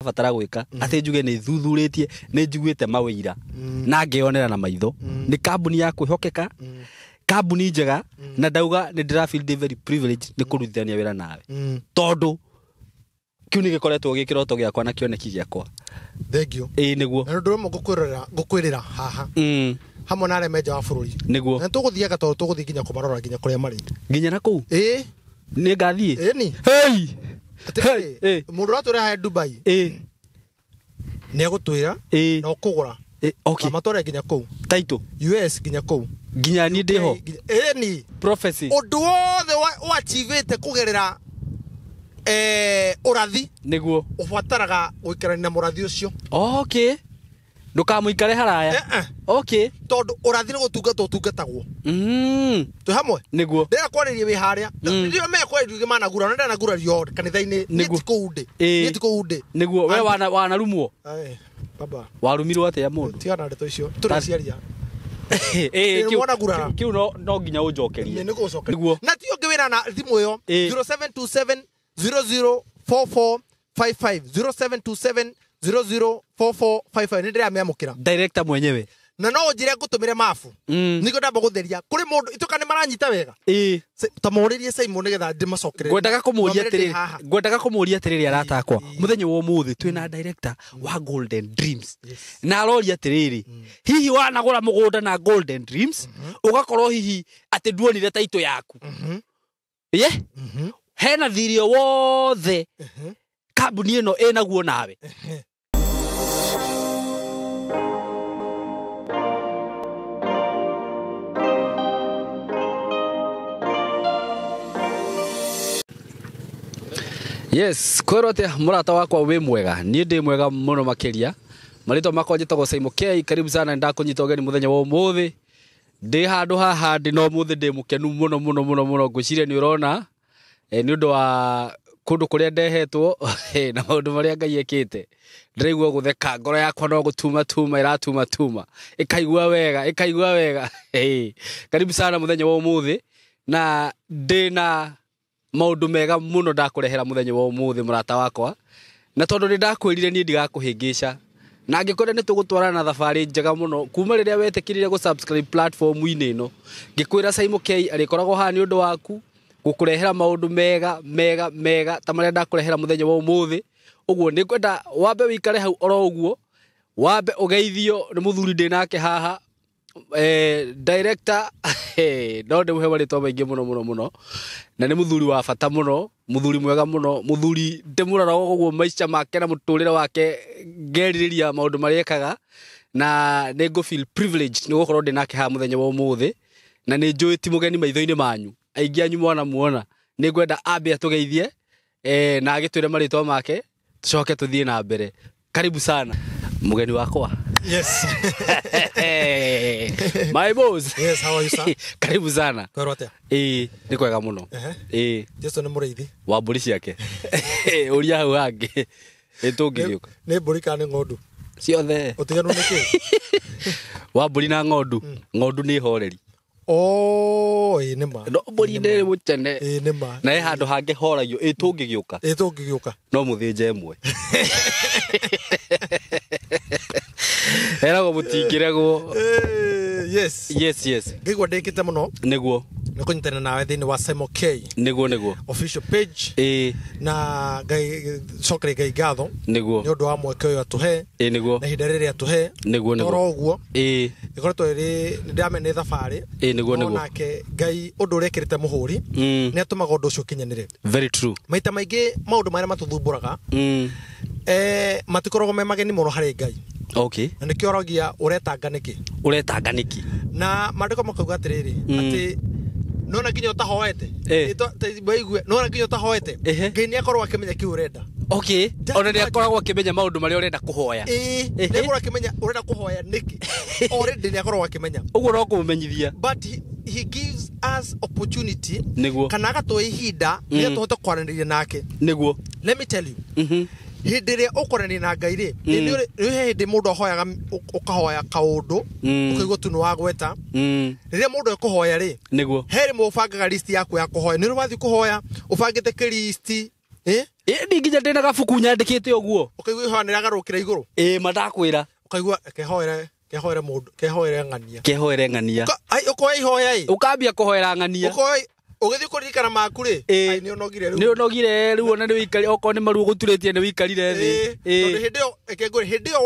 ndirabatara gwika ati njuge ni thuthuritie ni njiguite mawira na ngionera na maitho ni kambuni ya kwihokeka kambuni njega na ndauga ni ndira feel very privileged ni kurutithania wira nawe tondu kiu ni gikoretwo gikiroto giakwa na kioneki giakwa thank you niguo na ndu mo gukwirira haha hamwe na arĩa menja wa bũrũri niguo na tũgũthiaga tondũ tũgũthiĩ nginya kũmarora nginya kũrĩa marĩ nginya na kũu nĩ ngathiĩ ni hey mũndũ ratũre hae Dubai nĩ egũtwĩra na ũkũgũra okay matũre nginya kũu taito US nginya kũu nginya ni ndiho ni prophecy ũndũ wothe wachivĩte kũgerera ũrathi niguo ũbataraga gũikarania na mũrathi ũcio okay ndukamuikare haraya okay tondu ũrathi nĩ gũtungata ũtungatagwo twĩ hamwe niguo ndĩra kwarĩria wĩ harĩa ndio me kwarĩria managura na ndanagura rio kanitha-inĩ nĩ ti kũu ndĩ niguo we wanarumwo baba warumirwo atĩa mũndũ tiana ndeto icio tũrĩciaria kiu no nginya ũnjokerie niguo na ti ũngĩ wĩra na thimũ ĩyo 0727 004455 0727 004455 ni ndira meamukira director mwenyewe na no njire ngutumire mafu niko ndamba gutheria kuri mundu itoka ni maranyita wega ta muririe Simon nigetha ndimacokere ngwendaga kumuria atiriri aratakwa muthenya wo muthi twina director wa Golden Dreams na arori atiriri hihi wanagura mugunda na Golden Dreams ugakorwo hihi ati nduonire taito yaku hena thirio wothe kambuni ino enaguo nawe yes kworote murata wakwa we mwega ni ndi mwega muno makiria marito makwa njitagwo Simon K karibu sana ndakunyita ugeni muthenya wa umuthi ndi handu haha ndi no muthi ndi mukenu muno ngwiciria ni urona ni undu wa kundu kuria ndehetwo na maundu maria Ngai ekite ndiraigua gutheka ngoro yakwa no gutuma iratuma ikaigua wega karibu sana muthenya wa umuthi na ndina maundu mega muno ndakurehera muthenya wa umuthi murata wakwa na tondu ni ndakwirire ni ndigakuhingisha na ngikwenda ni tugutwarana na thabari njega muno kuma riria wetekirire gu subscribe platform-ini ino ngikwira Simon K arikoragwo ha ni undu waku gukurehera maundu mega ta maria ndakurehera muthenya wa umuthi uguo ni kwenda wambe wikare hau oro uguo wambe ugeithio ni muthuri ndi nake haha director no ndi muhe marito maingi muno na ni muthuri wa bata muno muthuri mwega muno muthuri ndimurora uguo maica make na muturire wake ngeririria maundu mariekaga na ni go feel privileged ni gukorwo ndi nake ha muthenya wa umuthi na ni njui ti mugeni maitho-ini manyu aingi anyu muona ni ngwenda ambe atugeithie na agitwire marito make tucoke tuthie na mbere karibu sana mugeni wakwa yes my boss yes how are you sir karibu sana kworote ni kwega muno Jesu ni muriithi wa mburi ciake uria hau hangi itungiriuka ni mburi kana ng'ondu ciothe utiganu niki wa mburi na ng'ondu ni horeri ni ma no mburi ndi muchene ni ma na handu hangi horagio itungigiuka no muthinje mwe era go mutingirego yes ngigwa ndikite muno niguo ni kunyitana nawe thini wa Simon K niguo official page na Ngai cokere Ngai ngatho niguo ni undu wa mweke uyu atuhe niguo na hinda riria atuhe niguo oro uguo ikoretwo iri ndamene thabari niguo nake Ngai undu urekirite muhuri ni atumaga undu ucio kinyanire very true maita maingi maundu maria matuthumburaga matikoragwo me mageni muno hari Ngai okay na nikioragia uretanga niki na mandiko makauga atiriri ati nona nginya utahoete baigwe nona nginya utahoete Ngai ni akorwo akimenya ki urenda okay ona ni akoragwo akimenya maundu maria urenda kuhoya ni akorwo akimenya urenda kuhoya niki already ni akorwo akimenya uguo no kumumenyithia but he gives us opportunity niguo kana agatwe ihinda ni tuhote kwaranĩria nake niguo let me tell you hindi ria ukorani na Ngai ri ni hindi mundu ahoyaga ukahoya kaundu ukaigua tu ni wagweta riria mundu ekuhoya ri niguo heri mubangaga list yaku ya kuhoya ni rubathi kuhoya ubangite list Ni nginya ndina gabuku nyandikite uguo. Ukaigua ihoya niragarukira iguru. Madakwira. Ukaigua kehoere mundu, kehoere ng'ania. Kehoere ng'ania. Ai ukoya ihoya ai. Ukambia kuhoera ng'ania. Ukoya ugithi kuririkana maku ri. Ai ni onogire riu. Ni onogire riu ona ni wikari oko ni maruo guturitie ni wikarire thi. Hindi yo ekengure hindi yo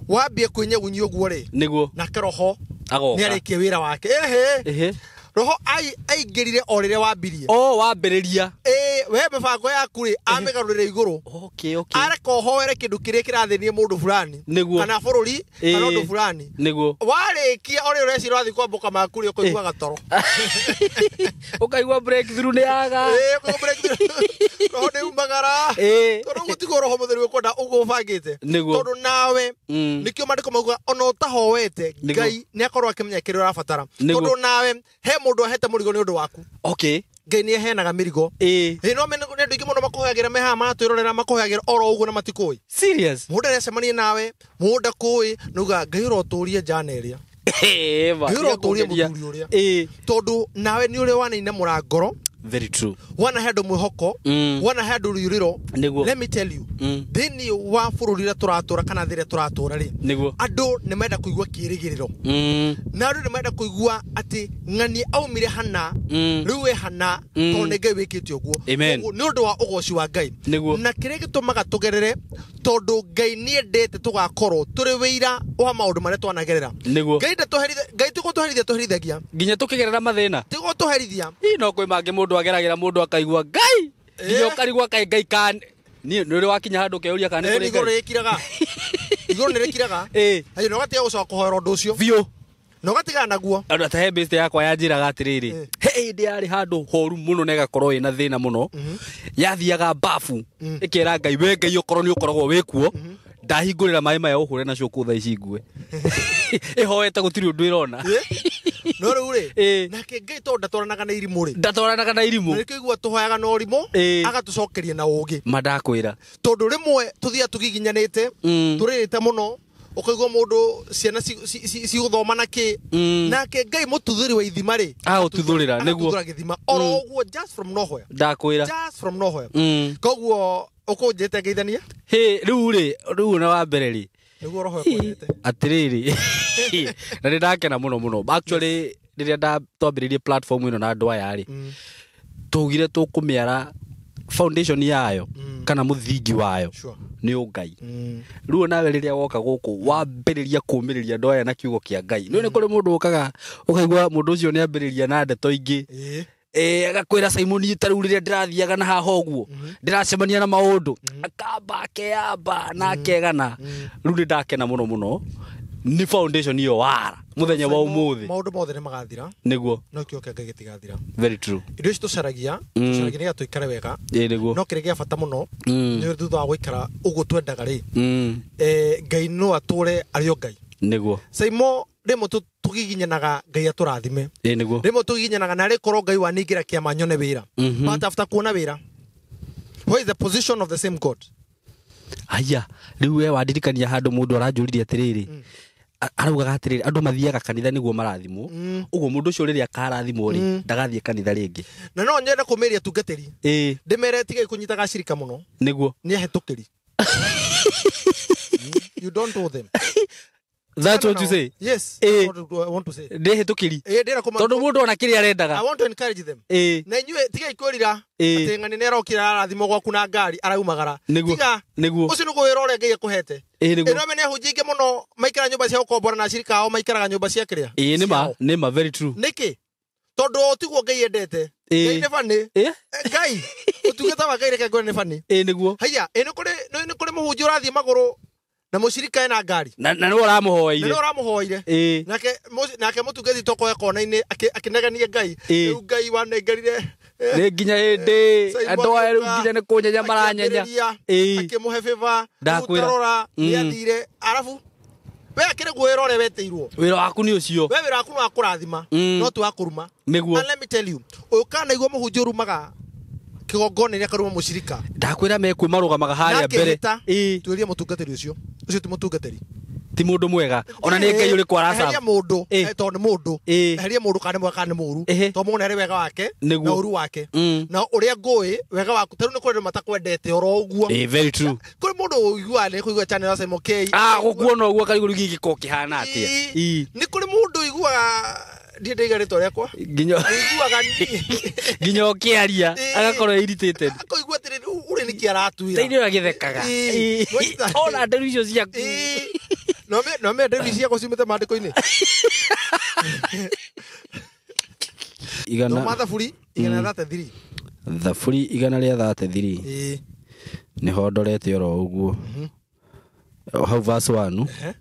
wambia kwinyegunyia uguo ri. Niguo. Na keroho. Agoka. Ni arikie wira wake. Roho aingirire o riria wambirie. Wambiriria. We mibango yaku ri amigarurire iguru. Okay. Areka hoere kindu kiria kirathenie mundu fulani. Kana bururi kana undu fulani. Niguo. Warikia ori ureci rathi kwambuka maku ri ukaigua gatoro. Ukaigua breakthrough ni yaga. Ukaigua breakthrough. Roho ni umagara. Tondu gutigo roho mutheru ukwenda uguo bangite. Tondu nawe nikio mandiko mauga ona utahoete Ngai ni akorwo akimenya kiria urabatara. Tondu nawe he mundu ahete murigo ni undu waku. Okay. Ngai ni aheanaga mirigo. No mene ndu ingi muno makuhagira meha matwirorera makuhagira oro uguo na matikui. Serious. Mundu arecemania nawe, mundu kui nuga Ngai uroturia jana iria. Ngai uroturia muthuri uria. Tondu nawe ni uri wanaine murangoro. Very true. Wana handu mwihoko, wana handu ruriro. Let me tell you. Thini wa bururi ria turatura kana thire turatura ri. Andu ni menda kuigua kirigiriro. Na andu ni menda kuigua ati ng'ani aumire hana, riu we hana, tondu Ngai wikite uguo. Ni undu wa ugoci wa Ngai. Na kiria gitumaga tugerere tondu Ngai ni endete tugakorwo turi wira wa maundu maria twanagerera. Ngai tugutuherithia tuherithagia. Nginya tukigerera mathina. Tugutuherithia. No kwi mangi mundu ageragira mundu akaigua Ngai. Nginya karigwa Ngai kan. Ni uri wakinya handu keuria kana kuri Ngai. Iguru rikiraga. Iguru nirikiraga. Ayo no gatia gucoka kuhoera undu ucio. Bio. No gatiga naguo. Andu atahe best yakwa yanjiraga atiriri. Ndi ari handu horu muno na igakorwo ina thina muno. Yathiaga bafu. Ikera Ngai we Ngai ukorwo ni ukoragwo wikuo. Ndahingurira mai maya uhure na cio kutha icingue. Ihoete gutiri undu irona. No riu ri nake Ngai to ndatoranaga na irimu ri. Ndatoranaga na irimu. Nĩ kĩigua tũhoyaga na ũrimũ agatucokeria na ũũgĩ. Madakwira. Tondu rimwe tuthia tugiginyanite turirite muno ukaigua mundu ciana ciguthoma na ki nake Ngai mututhuri wa ithima ri ututhurira niguo githima oro uguo just from nowhere. Ndakwira. Just from nowhere. Koguo ukunjite ngeithania riu na wa mbere ri niguo roho yakwendete atiriri na ndakena muno actually riria twambiririe platform ino na andu aya ri tugire tukumiara foundation yayo kana muthingi wayo ni Ngai. Riu nawe riria woka guku wambiriria kumiriria andu aya na kiugo kia Ngai ni kuri mundu ukaga ukaigua mundu ucio ni ambiriria na ndeto ingi agakwira Simon itaru riria ndirathiaga na haha uguo ndiracemania na maundu akamba akeamba na akegana riu ni ndakena muno ni foundation iyo wara muthenya wa umuthi maundu mothe ni magathira niguo no kio kia Ngai gitigathira. Very true. Indo ici tucaragia ni tuikare wega niguo no kiria gia bata muno ni thutha wa guikara uguo twendaga ri Ngai no ature ario Ngai niguo Simon rimo tugiginyanaga Ngai aturathime niguo rimo tugiginyanaga na rikorwo Ngai waningira kiama nyone wira but after kuona wira what is the position of the same God? Aya riu we wadirikania handu mundu aranjuririe atiriri araugaga atiriri andu mathiaga kanitha niguo marathimwo uguo mundu ucio riria akarathimwo ri ndagathie kanitha ringi na no nyenda kumeria tungateri ndimere tigai kunyitaga shirika muno niguo ni ahetukiri. You don't know them. That's what you say? Yes. I want to say. Ndehetukiri. Tondu mundu ona kiri arendaga. I want to encourage them. Na inyue tigai kwirira ati ng'ani ni arokira arathimo gwaku na ngari araumagara. Tiga. Ucio nugo wira uria Ngai akuhete. Ino mene hujinge muno maikara nyumba cia ukombora na shirika ao maikaraga nyumba cia kiria. Nima very true. Niki? Tondu tiguo Ngai endete. Ngai ne fani. Ngai. Utugeta wa Ngai reke ngone ne fani. Niguo. Haya, ino kuri muhunjia urathie maguru na mushirika ena ngari na no uramuhoire nake mutungeti toko kona-ini akinegania Ngai riu Ngai wanengerire ni nginya hindi andu aya riu nginya ni kunyenya maranyenya akimuhe favor utarora ni athire arafu we akire gwira ore weteirwo wira waku ni ucio we wira waku no akurathima no tu akuruma niguo. And let me tell you uyu kana igwa muhunjia rumaga kigongone ria karuma mushirika ndakwira me kwimarugamaga haria mbere tuirie mutungateri ucio ti mutungateri ti mundu mwega ona ni ngai uri kwara sa heria mundu to ni mundu heria mundu kana mwega kana muru to mone ari wega wake na uru wake na uria ngui wega waku taru ni kuri matakwendete oro uguo very true kuri mundu iguane kuigua channel ya Simon K gukuona uguo kari guri giko kihana atia ni kuri mundu igua ndiye igarito riakwa iguaga nginya okiaria agakorwo irritated koigua tiri uri ni kiaratuira teithio agithekaga ona nderu icio ciaku no me nderu ciaku ciumite mandiko-ini igana no mathaburi igana 33 thaburi igana ria 33 ni hondorete oro uguo hau verse 1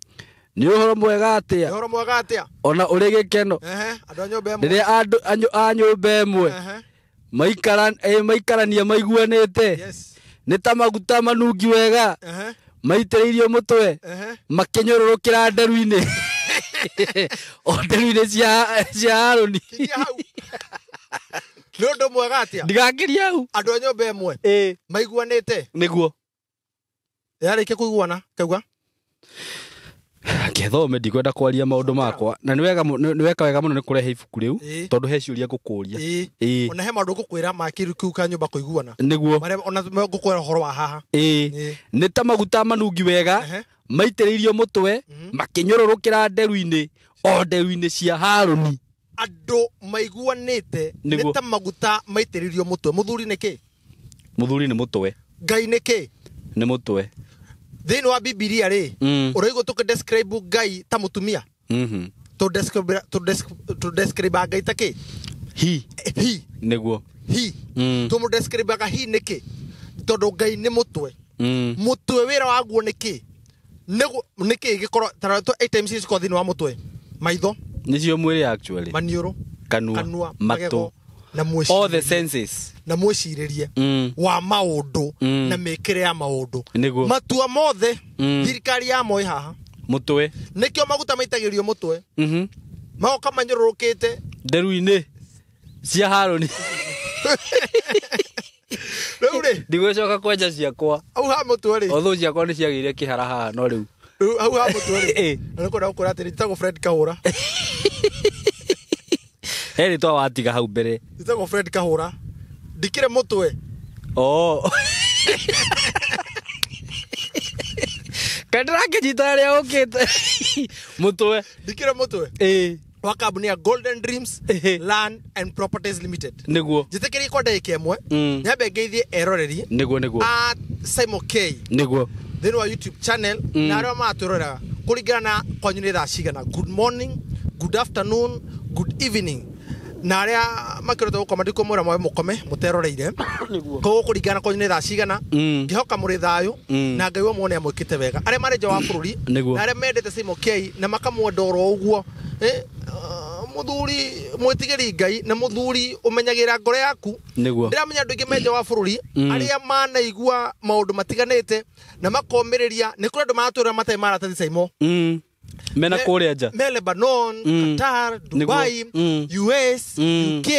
ni uhoro mwega atia ona uri gikeno andu anyombe emwe riria andu anyombe emwe maikarania maiguanite ni ta maguta manungi wega maitiriirio mutwe makinyororokira nderu-ini o nderu-ini cia Haroni ni undu mwega atia ndigakiria hau andu anyombe emwe maiguanite niguo yarike kuiguana kauga ngethome ndikwenda kwaria maundu makwa na ni wega muno ni kurehe ibuku riu tondu he ciuria ngukuria ona he maundu ngukwira makiru kiu ka nyumba kuiguana niguo ona ngukwira horo wa haha ni ta maguta manungi wega maitiriirio mutwe makinyororokira nderu-ini o nderu-ini cia Haroni andu maiguanite ni ta maguta maitiriirio mutwe muthuri niki muthuri ni mutwe ngai niki ni mutwe thini wa Biblia ri uraigua tukidescribe ngai ta mutumia to describe ngai ta ki hi niguo hi to mu describe ga hi niki tondu ngai ni mutwe mutwe wira waguo niki niki gikoro tarato 8 times is ko thini wa mutwe maitho nicio mwiri actually maniuru kanua mato na mwishi all the senses na mwishiririe wa maundu na mekire ya maundu matua mothe thirikari ya moi haha mutwe nikio maguta maitagirio mutwe magoka manyororokite nderu-ini cia Haroni riu ndigwicoka kwenja ciakwa au ha mutwe ri otho ciakwa ni ciagire kihara haha no riu au ha mutwe ri niko ndakura atiri tago Fred Kahura heri twa watiga hau mbere tago Fred Kahura ndikire mutwe kadra ke jita ria ukite mutwe ndikire mutwe wa kambuni ya Golden Dreams Land and Properties Limited niguo jitekeri kwa ndeke emwe nyambe ngeithie eroreri niguo Simon K niguo thini wa YouTube channel na aria maturora kurigana kwanyu ni thaa cigana good morning good afternoon good evening na aria makirete gukoma ndiko mwira mwe mukome muteroreire koguo kurigana kwanyu ni thaa cigana ngihoka muri thayu na ngai wa muone amwikite wega aria mari nja wa bururi na aria mendete Simon K na makamwenda oro uguo muthuri mwitigiri ngai na muthuri umenyagira ngore yaku ndiramenya andu ingi menja wa bururi aria manaigua maundu matiganite na makomiriria ni kuri andu maratwira matai maratathi Simon mena kuria nja me Lebanon Qatar Dubai US UK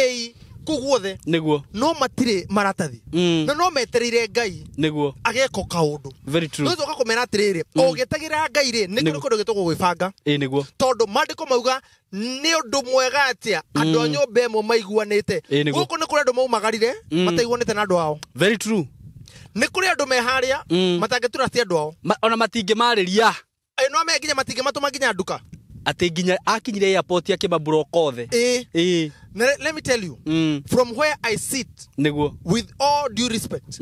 kuguothe niguo no matire maratathi na no metereire ngai niguo ageko kaundu very true no zoka kumena atiriri ogetagira ngai ri ni kundu gitoko gwibanga niguo tondu mandiko mauga ni undu mwega atia andu anyombe mo maiguanite guku ni kuri andu maumagarire mataiguanite na andu ao very true ni kuri andu meharia matangetura ti andu ao ona matinge mariria no me nginya matinge matuma nginya nduka ati nginya akinyire airport akibabroka the let me tell you from where I sit niguo with all due respect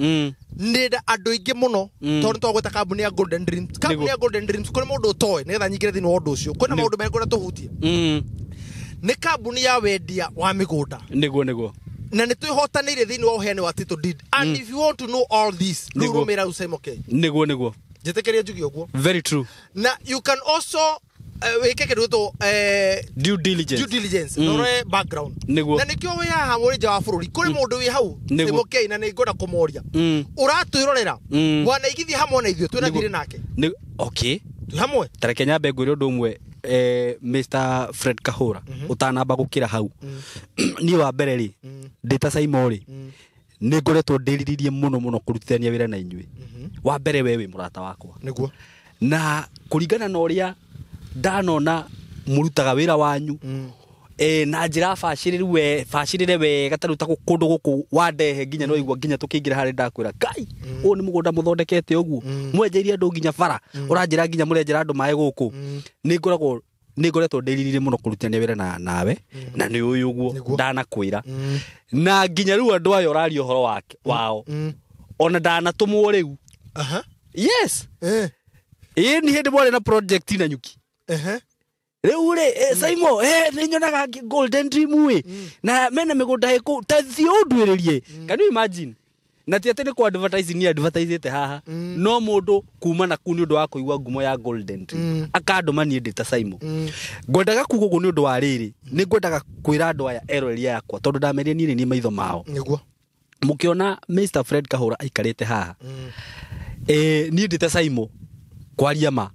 ndida andu ingi muno tondu twagweta kambuni ya Golden Dreams kambuni ya Golden Dreams kuri mundu toy nigetha nyingire thini wa undu ucio kuna maundu mekura tuhutie ni kambuni ya wendia wa migunda niguo na ni twihotanire thini wa uheani wa title deed and if you want to know all this rumira Simon K niguo jitekeria njugi uguo very true na you can also weke kindu to due diligence no background na nikio we haha muri nja wa bururi kuri mundu wi hau Simon K na ni ngoda kumoria uratwirorera wana igithi hamwe na ithio twina thire nake okay hamwe tareke nyambe ngwire undu umwe Mr Fred Kahura utanamba gukira hau ni wa mbere ri ndita Simon ri ni ngoretwo ndiriririe muno kurutithania wira na inyui wa mbere wewe murata wakwa niguo na kuringana na uria ndanona murutaga wira wanyu na njira bacirire wega taruta kundu guku wandehe nginya no igwa nginya tukingira hari ndakwira kai u ni mugunda muthondekete uguo mwenjeria andu nginya bara uranjira nginya murenjera andu mae guku ni ngoretwo ndiriririe muno kurutania wira nawe na ni uyu uguo ndanakwira na nginya riu andu ayo rario horo wake wao ona ndanatumwo riu yes ni hindi mwari na project na nyuki riu ri Saimo ni nyonaga Golden Dream we na mena migunda heku tathio ndwiririe can you imagine na ti ati ni ku advertise ni advertisete haha no mundu kuma na ku ni undu wa kuigwa ngumo ya Golden Dream akanduma ni ndita Saimo ngwendaga kugugo ni undu wa riri ni ngwendaga kwira andu aya eroria yakwa tondu ndameria ni maitho mao niguo mukiona Mr Fred Kahura aikarite haha ni ndita Saimo kwaria ma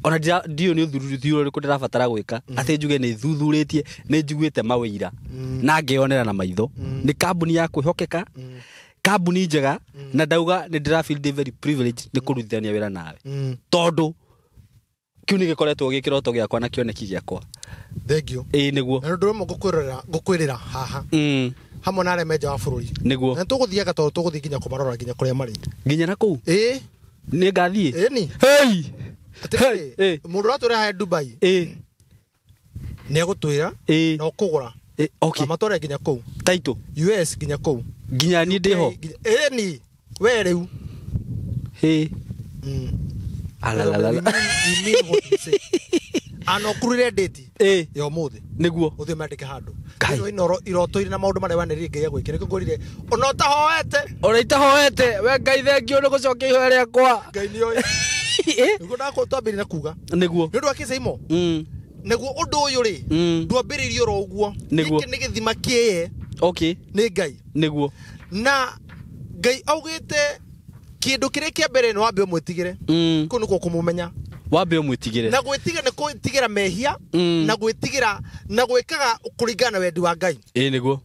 ona ndio ni thuthurio riku ndirabatara gwika ati njuge ni thuthuritie ni njiguite mawira na ngionera na maitho ni kambuni ya kwihokeka kambuni njega na ndauga ni ndira feel very privileged ni kurutithania wira nawe tondu kiu ni gikoretwo gikiroto giakwa na kioneki giakwa thank you niguo na ndu mo gukwirira haha hamwe na remeja wa bururi niguo na tuguthiaga tondu tuguthi nginya kumarora nginya kuria mari nginya na kuu ni ngathie ni hey mundu ratura ha Dubai ni agutwira na ukugura okay amatore nginya kuu taito US nginya kuu nginya ni ndiho ni we riu alalala you mean what you say ano kurire date yo muthi niguo uthi mandike handu no inoro irotoire na maundu mare waneri ngai agwikire ngorire ona tahoete we ngai thengio ni gucokia ihoya riakwa ngai ni oy niguo ndako twambiri na kuga niguo ni ndwa kisaimo niguo undu uyu ri ndwambiririo ro uguo iki ni githima kiye okay ni ngai niguo na ngai augite kindu kire kia mbere no wambe mwitigire ku niko kumumenya wambe mwitigire na gwitigira ni kwitigira mehia na gwitigira na gwikaga kuringana wendi wa ngai niguo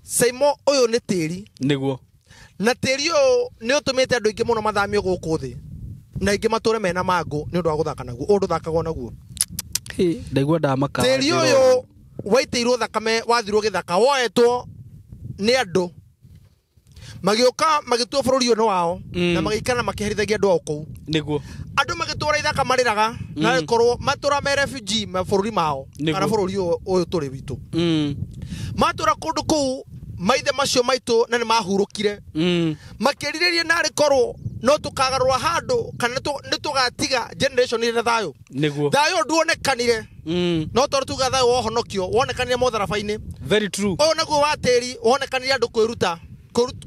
Saimo uyu ni tiri niguo na tiri uyu ni utumite andu ingi muno mathamio guku thi na ingi mature mena mangu ni undu wa guthaka naguo undu thakagwo naguo ndaigua ndamaka tiri uyu waitiirwo thakame wathirwo githaka woetwo ni andu magioka magituo bururi uyu wao na magikana makiherithagia andu ao kou niguo andu magitura ithaka mariraga na korwo matura me refugee mabururi mao kana bururi uyu turi witu matura kundu kou maithe macio maitu na ni mahurukire makiriririe na rikorwo no tukagarura handu kana ni tugatiga generation ire thayo niguo thayo nduonekanire no tondu tuga thayo wohonokio wonekanire motharabaini very true o naguo wateri wonekanire andu kwiruta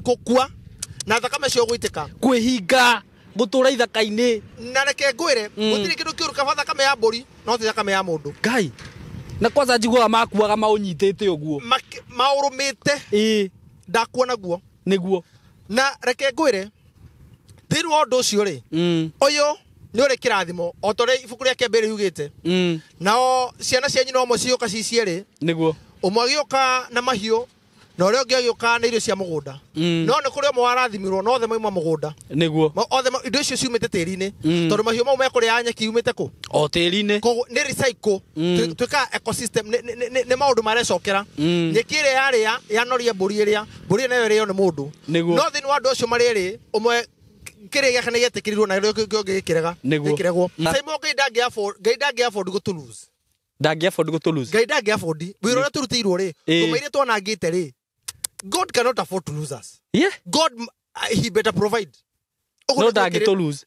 kukua na thakame cio gwitika kwihinga gutura ithaka-ini na reke ngwire gutiri kindu kiuruka thakame ya mburi no ti thakame ya mundu ngai na kwanza njiguaga makuaga maunyitite uguo maurumite ndakuona guo niguo na reke ngwire thiru wa undu ucio ri uyu ni uri kirathimo o tore ibuku ria kembere yugite nao ciana cianyu no mo cioka ciciere niguo umwe agioka na mahiu na uria ungi agioka na irio cia mugunda no ni kuri umwe warathimirwo no othe mauma mugunda niguo othe indo icio ciumite tiri-ini tondu mahiu mau mekuria nyeki yumite ku o tiri-ini koguo ni recycle twika ecosystem ni maundu marecokera nyeki iria yaria yanoria mburi nayo irio ni mundu no thini wa andu acio mariri umwe kire gaka ni getikirirwo na rio gikirega gikiregwo Saimo ngai ndangi afford go to lose ndangi afford wiro na turutiirwo ri tumaire twanangite ri God cannot afford to lose us God he better provide no ndangi to lose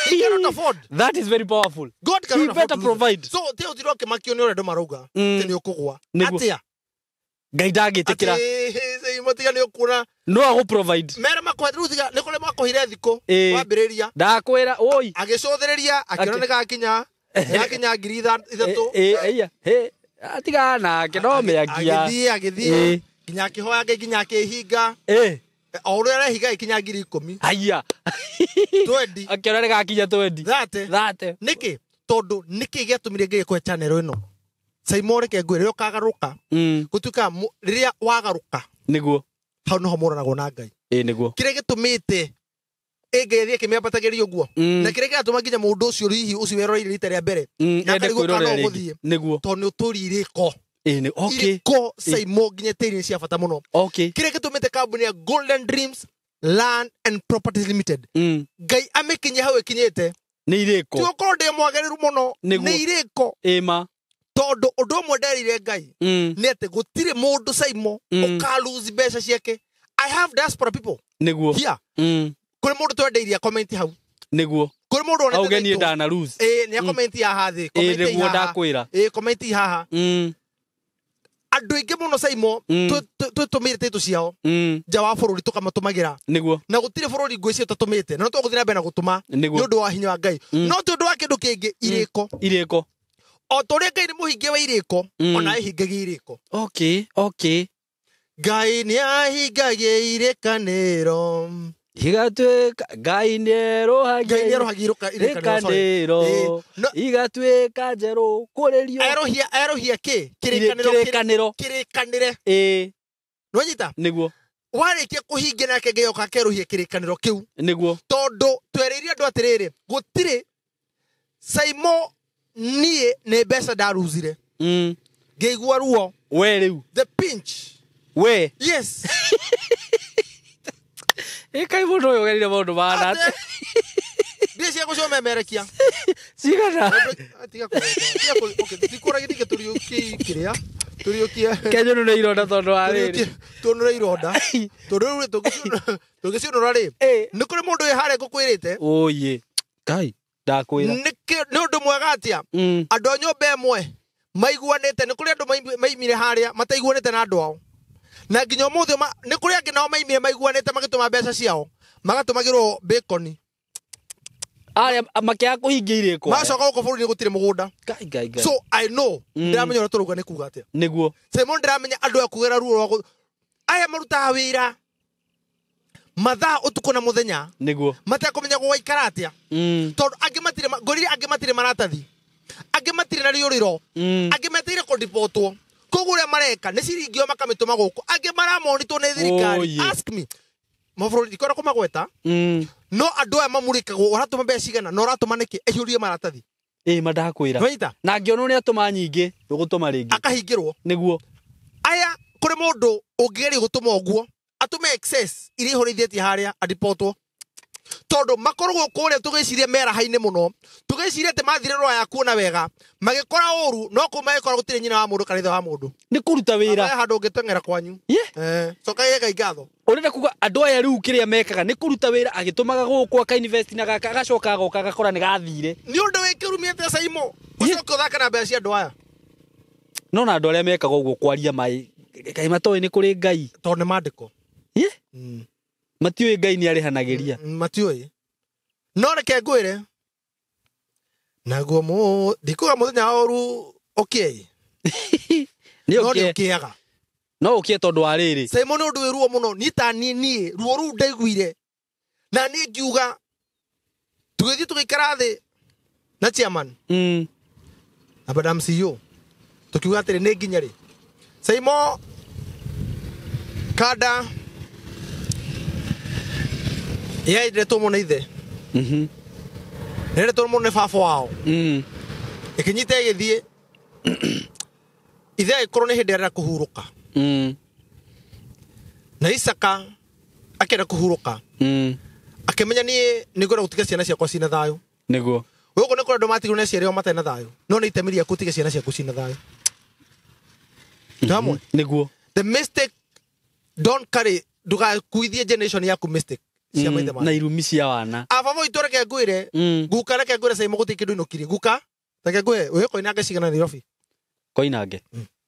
he cannot afford that is very powerful God cannot he better provide so te utiro kimakio ni ore marauga te ni ukugwa atia ngai ndangitikira Saimo tiga ni ukuna no ago provide mere makwathiga ni kule makohire thiko wambiriria ndakwira oi agicuthiriria akiona ni gakinya ngiri ithatu atiga nake no meagia agithie kinya akihoya nginya akihinga o uria arehiga ikinya ngiri 10 haya 20 akiona ni gakinya 20 that niki tondu niki giatumire ngi kwe channel ino Saimo reke ngwire ukagaruka gutuika riria wagaruka niguo hau no homuranagwo na ngai niguo kire gitumite ngethie kimĩambatageria ũguo na kĩrĩa kĩratũma nginya mũndũ ũcio hihi ũcio weroreire rita rĩa mbere na akarigwo kana no gũthiĩ tondũ nĩ ũtũri irĩko irĩko Saimo nginya tĩri-inĩ cia bata mũno kĩrĩa gĩtũmĩte kambuni ya Golden Dreams Land and Properties Limited Ngai amĩkinyie hau ĩkinyĩte nĩ irĩko tũkorwo ndĩ mwagĩrĩru mũno nĩ irĩko tondu undu umwe nderire Ngai ni ati gutire mundu Saimo ukaluzi mbeca ciake. I have diaspora people niguo here kuri mundu twendeirie comment hau niguo kuri mundu onete augenie ndana lose ni comment ya hathi comment niguo ndakwira comment haha andu ingi muno Saimo tutumire titu ciao nja wa bururi tukamatumagira niguo na gutire bururi ngwici tutumite no tuguthira mbere na gutuma ni undu wa hinya wa Ngai no ti undu wa kindu kingi iriko o tore Ngai ni muhingia wa iriko ona ihingagia iriko Ngai ni ahingagia irikaniro igatuika Ngai ni erohagia irikaniro igatuika njeru kuririo erohia ki kirikaniro nwanyita niguo warikia kuhingia nake Ngai oka kerohia kirikaniro kiu niguo tondu twereirie andu atiriri gutire Saimo nie ne besa daruzire ngeigua ruo we riu the pinch we yes kai mundu uyu gerire maundu mana ndie cia gucoma merekia cigana atiga okay tikura githike turiukia kenyo no ironda tondu wa riri tondu ironda tondu tugiciunura ri ni kuri mundu wi hare ngukwirite oye kai ndakwira ni undu mwega atia andu a nyumba emwe maiguanite ni kuri andu maimire haria mataiguanite na andu ao na nginya umuthi ni kuri angi nao maimire maiguanite magituma mbeca ciao magatumagirwo bacon aria makia kuhingia iriko macoka guko bururi gutire mugunda gai so I know ndiramenya ora turuga ni kuga atia niguo Saimo ndiramenya andu akugera ruo aya maruta wira mathaa utuko na muthenya niguo matakumenya gwaikara atia tondu angi matire ngorire angi matire maratathi angi matire na riuriro angi matire kudipotwo kugure mareka ni ciringio makamituma guku angi maramonitwo ni thirikari ask me maburu ikora kumagweta no andu aya mamurikagwo uratuma mbeca cigana no uratuma niki ehiurie maratathi madakwira na ngiono ni atuma nyingi gutuma ringi akahingirwo niguo aya kuri mundu ungeri gutuma oguo atume excess iri horithieti haria adipotwo tondu makorwo kuria tugiciria mera haine muno tugiciria te mathire roa ya kuona wega magikora uru no kumagikora gutire nyina wa mundu kanitha wa mundu ni kuruta wira handu ungitengera kwanyu coka yega igatho urenda kuga andu aya riu kiria mekaga ni kuruta wira agitumaga guku aka invest na gaka agacoka agoka agakora ni gathire ni undu wikirumiete Saimo ucoka uthaka na mbeca cia andu aya no na andu aria mekaga uguo kwaria mai kai matoi ni kuri Ngai tondu ni mandiko matioi Ngai ni arihanagiria matioi no reke ngwire naguo mu ndikuga muthenya oru ni ukiaga no ukie tondu wa riri Saimo ni undu wiruo muno ni ta ni ruo ru ndaiguire na ni ngiuga tugithi tugikara thi na chairman na madam CEO tukiuga atiri ni nginya ri Saimo kada ire tomo na ithe ire tomo ne baba wao ikinyite githie ithe ikorwo ni hindi arira kuhuruka na Isaka akenda kuhuruka akimenya ni ngora gutiga ciana ciakwa cina thayo niguo guko ni kora domati gune ciere o mata na thayo no ni itemiria kutiga ciana ciakwa cina thayo tamwe niguo the mistake don't carry duga kuithie generation yaku mistake na irumi cia wana afavo itoreke ngwire guka reke ngwire Saimo guti kindu inukiri guka reke ngwe we koinange cigana Nairobi koinange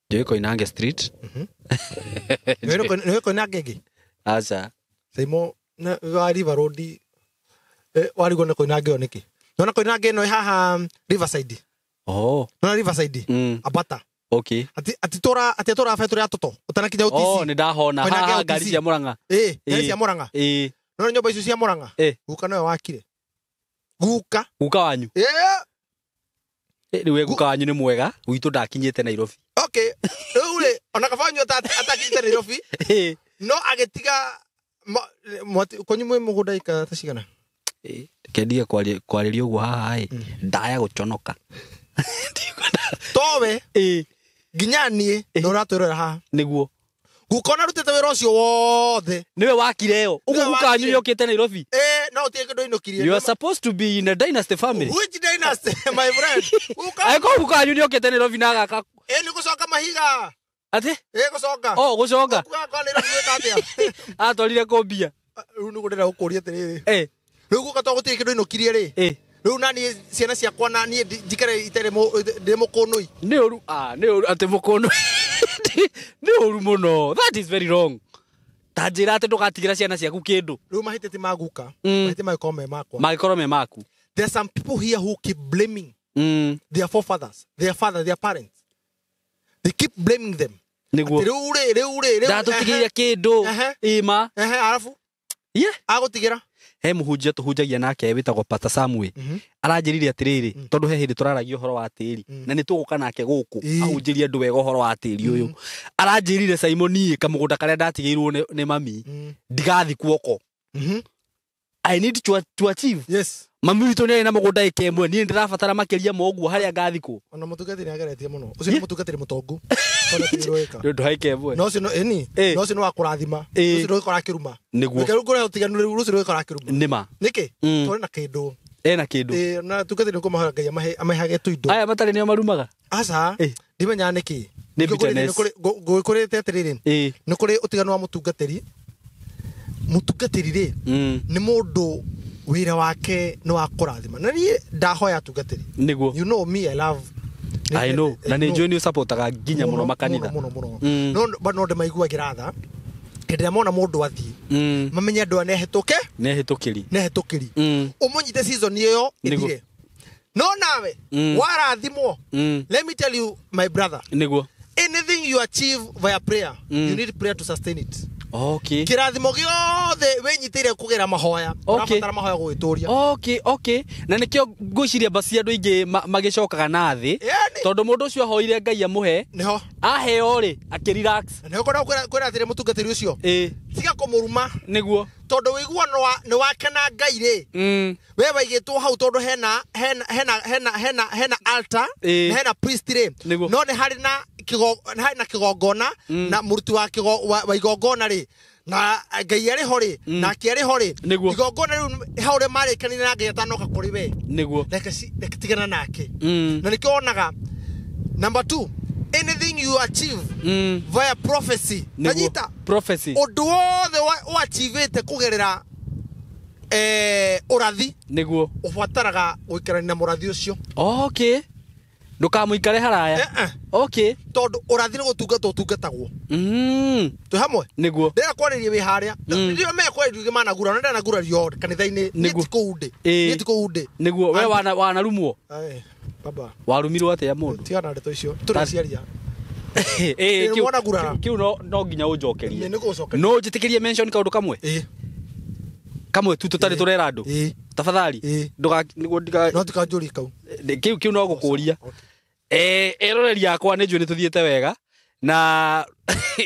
je koinange street we koinange gi acha Saimo na River Road wari gone koinange oniki nona koinange no haha Riverside nona Riverside abata okay ati tora fetu ya toto utana kinya utisi ni ndahona haha ngari cia Muranga ngari cia Muranga no nyumba icio cia Muranga guka no wakire guka wanyu riwe guka wanyu ni mwega witu ndakinyite Nairobi okay ule ona kafanyo atakinyite Nairobi no agetiga konyu mwe mugunda ikatacigana Kendia kwariria uguo haha ndaya guconoka. Towe nginya nie no ratwirora haha niguo gukona rutete wira ucio wothe niwe wakireo uguo gukanyu yokite Nairobi no utie kindu inokirie. You are supposed to be in a dynasty family. Which dynasty my friend? Aiko gukanyu yokite Nairobi na gaka ni gucoka mahiga ati gucoka gucoka kwa ni ruweka atia atwarire kombia riu ni gudira gukuria tiriri riu gukato gutie kindu inokirie ri riu nani ciana ciakwa na ni njikare itere ndi mukunui ni oru ati mukunui ni oru muno. That is very wrong. Tajira ati ndugatigira ciana ciaku kindu riu mahitete maguka mahitete makome makwa magikoro me maku. There are some people here who keep blaming their forefathers, their father, their parents. They keep blaming them. Niguo riu ndatukiria kindu ima arafu agutigira he muhunjia tuhunjagia nake witagwo Pastor Samuel aranjirire atiriri tondu he hindi turaragia uhoro wa tiri na ni tuguka nake guku ahunjirie andu wega uhoro wa tiri uyu aranjirire Simon kamugunda karia ndatigiirwo ni mami ndigathi kuoko. I need to achieve. Yes. Mami witu ni na mugunda ikemwe ni ndirabatara makiria moguo haria ngathiko ona mutugati ni ageretie muno ucio ni mutugati mutongu ona tirweka ndu haikemwe no ucio no ucio no akurathima ucio ndo ikora kiruma niguo reke kure utiganu riu ucio ndo ikora kiruma nima niki tore na kindu na kindu na tugati ni kumaha ngai amahage tu indo aya matari ni marumaga aca ndimenya niki ni bitterness kuri tetiriri ni kuri utiganu wa mutungatiri ri ni mundu wira wake no akurathima na ni ndahoya atungatiri niguo. You know me, I know na ni njui ni supportaga nginya muno makanitha no no ndemaiguagira tha kende mona mundu athii mamenya andu nehitukiri umunyite season iyo ithire no nawe warathimwo. Let me tell you my brother, niguo anything you achieve via prayer you need prayer to sustain it. Okay. Kirathimo giothe wenyitire kugira mahoya urabatara mahoya gwituria. Okay. Na nikio ngwiciria basi andu ingi magicokaga na thi tondu mundu ucio ahoire Ngai amuhe niho aheo ri akirelax niho kwira atire mutungatiri ucio tiga kumuruma niguo tondu wigua ni wakena Ngai ri we waigitwo hau tondu hena altar hena priest ri no ni hari na kigongona na muruti wa igongona ri na Ngai ari hori na kiari hori igongona riu haure mari kanini na Ngai atanoka kuri we niguo reke tigana nake na nikionaga. Number 2, anything you achieve via prophecy kanyita prophecy undu wothe wa achievete kugerera urathi niguo ubataraga guikarania na murathi ucio. Okay. Ndukamuikare haraya. Okay. Tondu urathi ni gutungatagwo tu hamwe niguo ndira kwaririe wi haria ndio me kwaririe managura na ndanagura rio kanitha-ini niti kuunde niguo we wanarumwo baba warumirwo atia mundu tiana ndeto icio turaciaria kiu no nginya unjokerie no njitikirie mention kaundu kamwe tu tutari turera andu tafadhali niguo no tikanjuri kau kiu no gukuria eroreri yakwa ni njui ni tuthiete wega na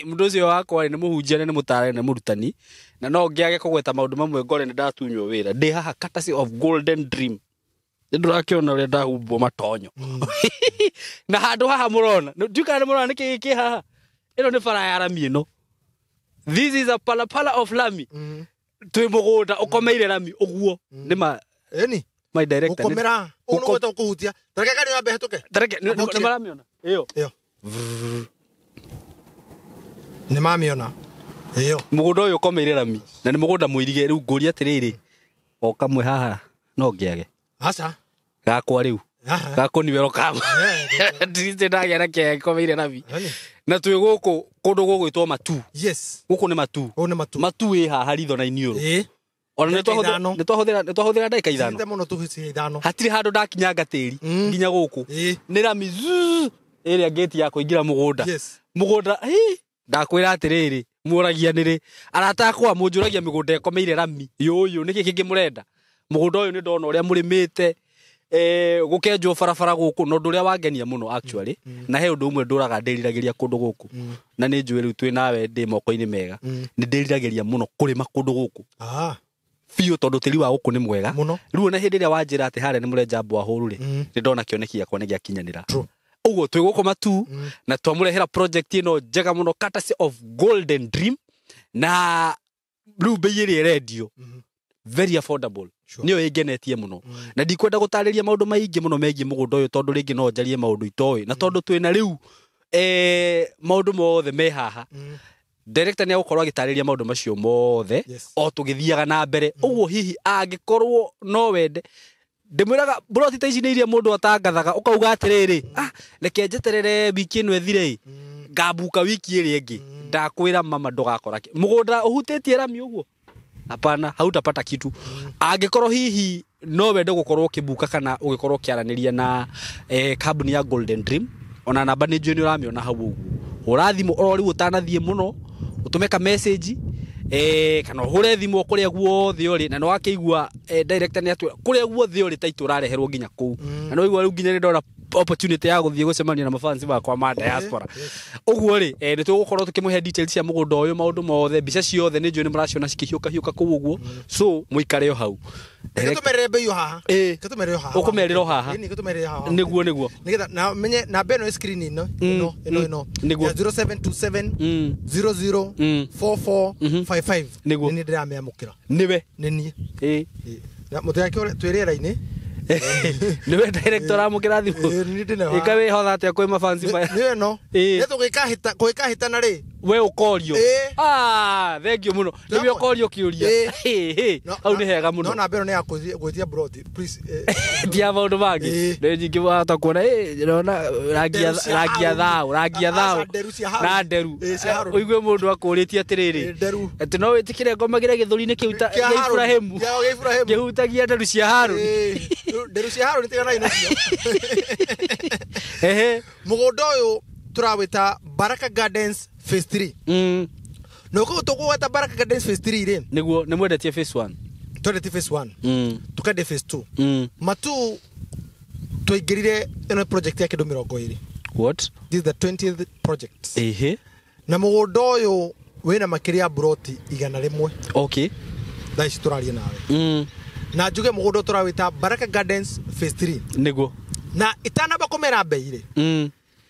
mundu ucio wakwa ni muhunjia ni mutare ni murutani na no ngiage kugweta maundu mamwe ngore ni ndatunywo wira ndi haha courtesy of Golden Dream ndurakiona uri ndahumbo matonyo na handu haha murona nduka ni murona niki giki haha ino ni bara ya rami ino. This is a palapala of Lami twi mugunda ukomeire Lami uguo ni ma my director ukomera uno gweta kuhutia tareke kani wambe hetuke tareke ni maramiona iyo ni mamiona iyo mugunda uyu ukomeire Lami na ni mugunda muirige riu nguria atiriri o kamwe haha no ngiage aca gakwa riu gako niwero kama ndiste ndagira ke komeire Lami na twi guku kundu gugwitwo Matu. Yes, guku ni Matu wi haha ritho na iniuru ona ni twahũthĩra ndagĩka ithano hatiri handu ndakinya ngatĩri nginya guku ni Lami ĩrĩa gate ya kũingĩra mũgũnda mũgũnda ndakwĩra atirĩrĩ mũragia nĩrĩ aratakwa mũnjũragia mĩgũnda ĩkomeire Lami yũyũ nĩkĩ kĩngĩ mũrenda mũgũnda ũyũ nĩ ndona ũrĩa mũrĩmĩte gukenjwo barabara guku no nduria wangenia muno actually na he undu umwe nduraga ndiriragiria kundu guku na ni njui riu twi nawe ndi moko-ini mega ni ndiriragiria muno kurima kundu guku Fiyo tondu tiri wa guku ni mwega. Riu na hindi ria wanjira ati hare ni murenja mbwa huru ri. Ni ndona kioneki yakwa ni giakinyanira. Uguo twi gukoma tu na twamurehera project ino njega muno courtesy of Golden Dream na riu beire radio. Very affordable. Niyo ingenetie muno. Na ndikwenda gutariria maundu maingi muno megie mugunda uyu tondu ringi no njarie maundu itoi na tondu twina riu maundu mothe me haha. Director ni agukorwo agitariria maundu macio mothe o tugithiaga na mbere. Uguo hihi angikorwo no wende ndimwiraga broti ta ici ni iria mundu atangathaga ukauga atiriri reke njeterere wiki ino ethire ngabuka wiki iri ingi ndakwira mama ndugakora mugunda uhutitie rami uguo. Hapana, hautapata kitu. Angikorwo hihi no wende gukorwo kibuka kana ugikorwo kiaraniria na company ya Golden Dream, ona namba ni njui ni uramiona hau uguo. Urathimo orori utanathie muno, utumeka message kana hure thimo kuria guothe uri na no wakeigua director ni atwira kuria guothe uri taitu urareherwo nginya ku. Na no igwa riu nginya ndora opportunity ya guthie gucemania na mafansi bakwa ma diaspora. Uguo ri ni tugukorwo tukimuhe details cia mugunda uyu maundu mothe mbica ciothe ni njui ni muraciona cikihiuka ku uguo. So muikare yo hau. Tumerere bei yo haha. Tumerere haha. Ukumerero haha. Ni tumerere haha. Niguo. Nigetha na menye na beno screen ino. Ino. 0727 00 4455. Niguo. Ni ndira meamukira. Niwe. Ni. Na muthaki twirera-ini. Niwe director amukira thimu. Ikawe hotha atia kwi mafansi maya. Niwe no. Ni tugikahita na ri. We ukorio. Thank you muno. Niwe ukorio kiuria. Au ni hega muno. No na beno ni akwitia broad. Please. Dia maundu mangi. Ni nyingi wata kuona ndona rangia thao. Na nderu. Uigue mundu akuritie atiriri. Ati no witikire ngoma gire githuri-ini kiu ta Ibrahimu. Gihutagia nderu cia Haru. Nderu cia Haru nitigana inacio. Mugunda uyu turawita Baraka Gardens Phase 3. No ko tugweta Baraka Gardens Phase 3 ri. Niguo ni mwendetie Phase 1. Twendete Phase 1. Tukende Phase 2. Matu tuigirire ino project ya kindu 20. What? This is the 20th project. Na mugunda uyu wina makiria broti 100. Okay. Thaici turaria nawe. Na njuge mugunda turawita Baraka Gardens Phase 3. Niguo. Na itanamba kumera bei ri.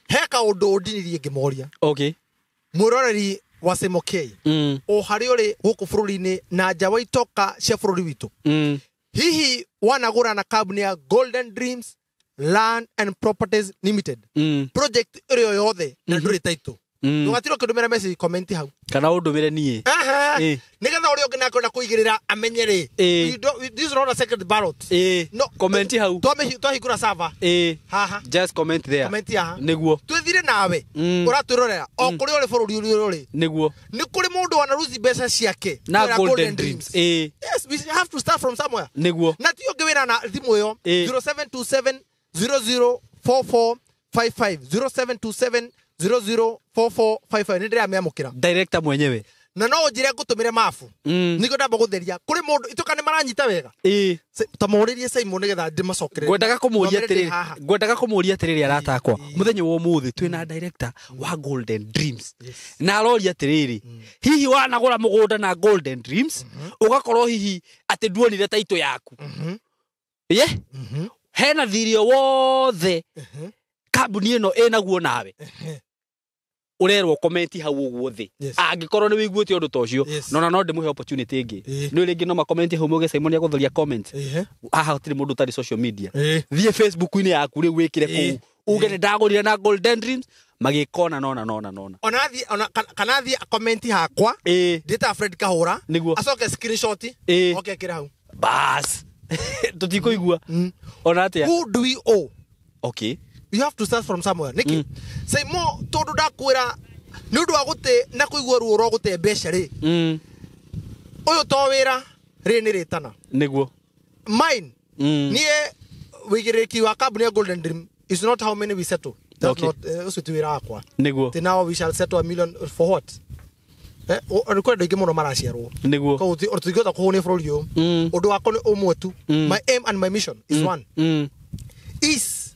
Heka undu ndinirie ngimoria. Okay. Muroreri wa Semokei. O hari uri guku bururi-ini na nja wa itoka cia bururi witu. Hihi wanagura na company ya Golden Dreams Land and Properties Limited. Project iri yothe na nduri taito. Ndugatiro kindumira message comment hau. Kana undumire nie. Nigetha uri ungi nakwenda kuigirira amenyere. This is not a second ballot. No comment hau. Twahingura server. Haha. Just comment there. Comment haha. Niguo. Twithire nawe. Uraturorera. O kuri uri bururi uri. Niguo. Ni kuri mundu wana ruzi mbeca ciake. Na Golden Dreams. Yes, we have to start from somewhere. Niguo. Na tiyo ngewira na thimu yo 0727 004455 0727 004455 ni ndira meamukira director mwenyewe na no njire ngutumire mafu niko ndamba gutheria kuri mundu ituka ni maranyita wega tamuririe Simon nigetha ndimacokerere ngwendaga kumuria atiriri aratakwa muthenya wa umuthi twina director wa Golden Dreams na arori atiriri hihi wanagura mugunda na Golden Dreams ugakorwo hihi ati nduonire taito yaku hena thirio wothe kambuni ino enaguo nawe urerwo comment hau uguo thi angikorwo ni wiguite undu tocio no ndimuhe opportunity ingi ni ringi no ma comment hau muge Simon aguthoria comment haha tiri mundu tari social media thie Facebook ini yaku ri wikire ku uge ni ndagurire na Golden Dreams magikona nona ona kana thie comment hakwa ndita Fred Kahura acoke screenshot okay kira hau bas tutikuigua ona atia who do we owe? Okay, you have to start from somewhere. Niki say mo tondu ndakwira ni undu wa gute na kuigua ruo ro gute mbeca ri uyu to wira ri ni ritana niguo mine nie wigiriki wa company Golden Dream is not how many we settle. That's not usitwira akwa niguo then now we shall settle $1 million for what? Record the game on Marasiero. Niguo. Or to go to Kone for you. Or do I call it Omotu? My aim and my mission is one. Is